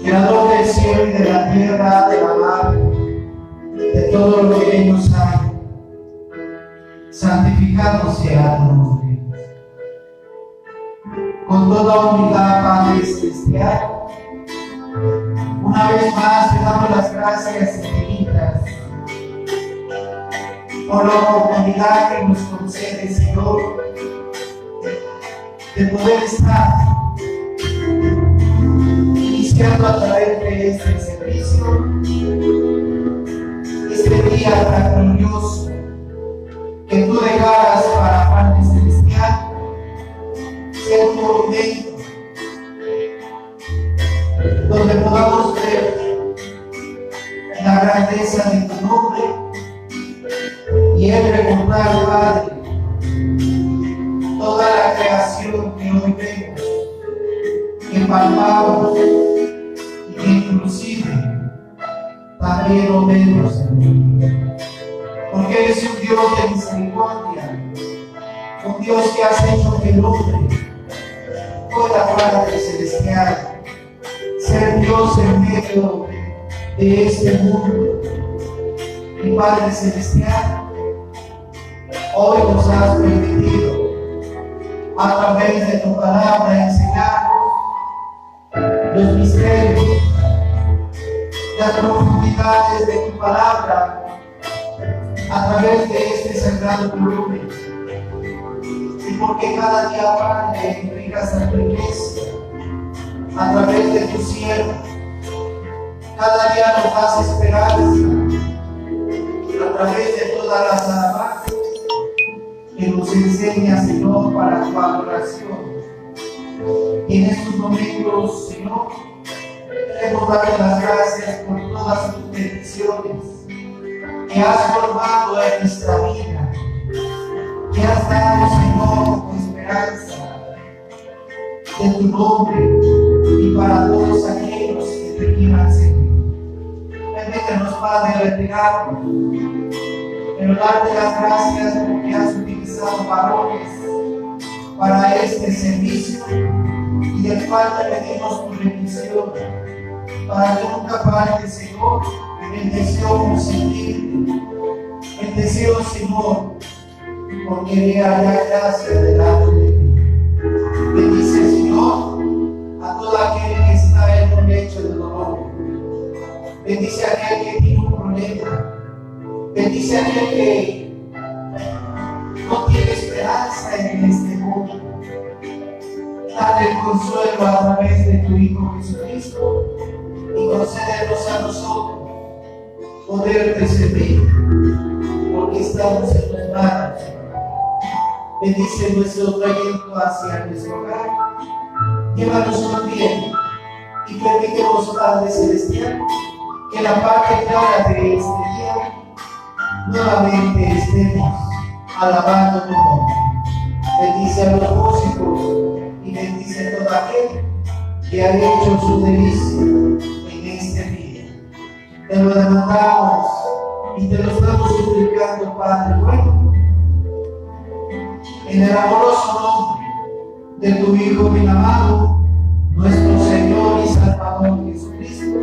Creador del cielo y de la tierra, de la mar, de todo lo que en ellos hay, santificado sea tu nombre. Con toda humildad, Padre celestial, una vez más te damos las gracias infinitas por la oportunidad que nos concede, Señor, de poder estar iniciando a través de este servicio, este día tan glorioso que tú dejaras para Padre Celestial, ser un movimiento donde podamos ver la grandeza de tu nombre y el recordar, Padre, toda la creación que hoy vemos, que palpamos y que inclusive también lo vemos, Señor. Porque eres un Dios de misericordia, un Dios que has hecho que el hombre pueda, Padre Celestial, ser Dios en medio de este mundo. Y Padre Celestial, hoy nos has permitido a través de tu palabra enseñarnos verdades de tu palabra a través de este sagrado volumen. Y porque cada día, Padre, entregas a tu iglesia a través de tu siervo. Cada día nos das esperanza a través de todas las alabanzas que nos enseña, Señor, para tu adoración. Y en estos momentos, Señor, queremos darte las gracias por todas tus bendiciones que has formado en nuestra vida, que has dado, Señor, con esperanza de tu nombre y para todos aquellos que te quieran seguir. Permítenos, Padre, retirarnos, pero darte las gracias porque has utilizado varones para este servicio y del cual te pedimos tu bendición, para que nunca falte, Señor, el deseo por sentirte, el deseo, Señor, por querer hallar gracia delante de ti. Bendice, Señor, a todo aquel que está en un lecho de dolor. Bendice a aquel que tiene un problema. Bendice a aquel que no tiene esperanza en este mundo. Dale el consuelo a través de tu Hijo Jesucristo y concédenos a nosotros poderte servir, porque estamos en tus manos. Bendice nuestro trayecto hacia nuestro hogar. Llévanos con bien y permítenos, Padre Celestial, que la parte clara de este día nuevamente estemos alabando tu nombre. Bendice a los músicos y bendice a todo aquel que ha hecho su delicia en este día. Te lo demandamos y te lo estamos suplicando, Padre bueno, en el amoroso nombre de tu Hijo bien amado, nuestro Señor y Salvador Jesucristo,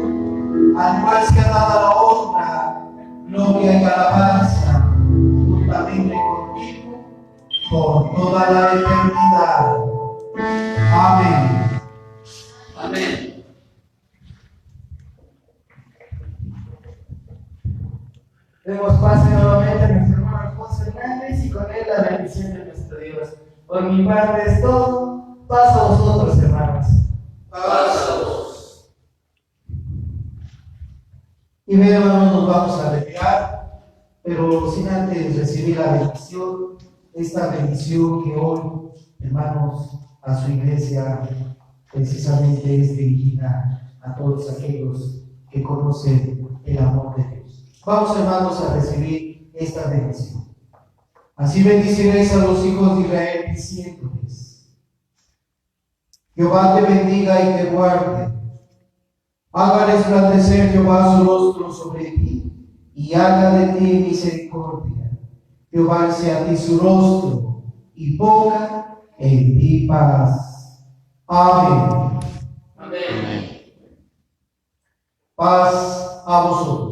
al cual se ha dado la honra, gloria y alabanza juntamente contigo por toda la eternidad. Amén. Amén. Demos pase nuevamente a nuestro hermano Alfonso Hernández y con él la bendición de nuestro Dios. Por mi parte es todo. Paso a vosotros, hermanos. Pásalos. Y bien, hermanos, nos vamos a retirar, pero sin antes recibir la bendición, esta bendición que hoy, hermanos, a su iglesia precisamente es dirigida a todos aquellos que conocen el amor de Dios. Vamos, hermanos, a recibir esta bendición. Así bendiciréis a los hijos de Israel diciéndoles: Jehová te bendiga y te guarde. Haga resplandecer Jehová su rostro sobre ti y haga de ti misericordia. Jehová sea a ti su rostro y ponga en ti paz. Amén. Amén. Paz a vosotros.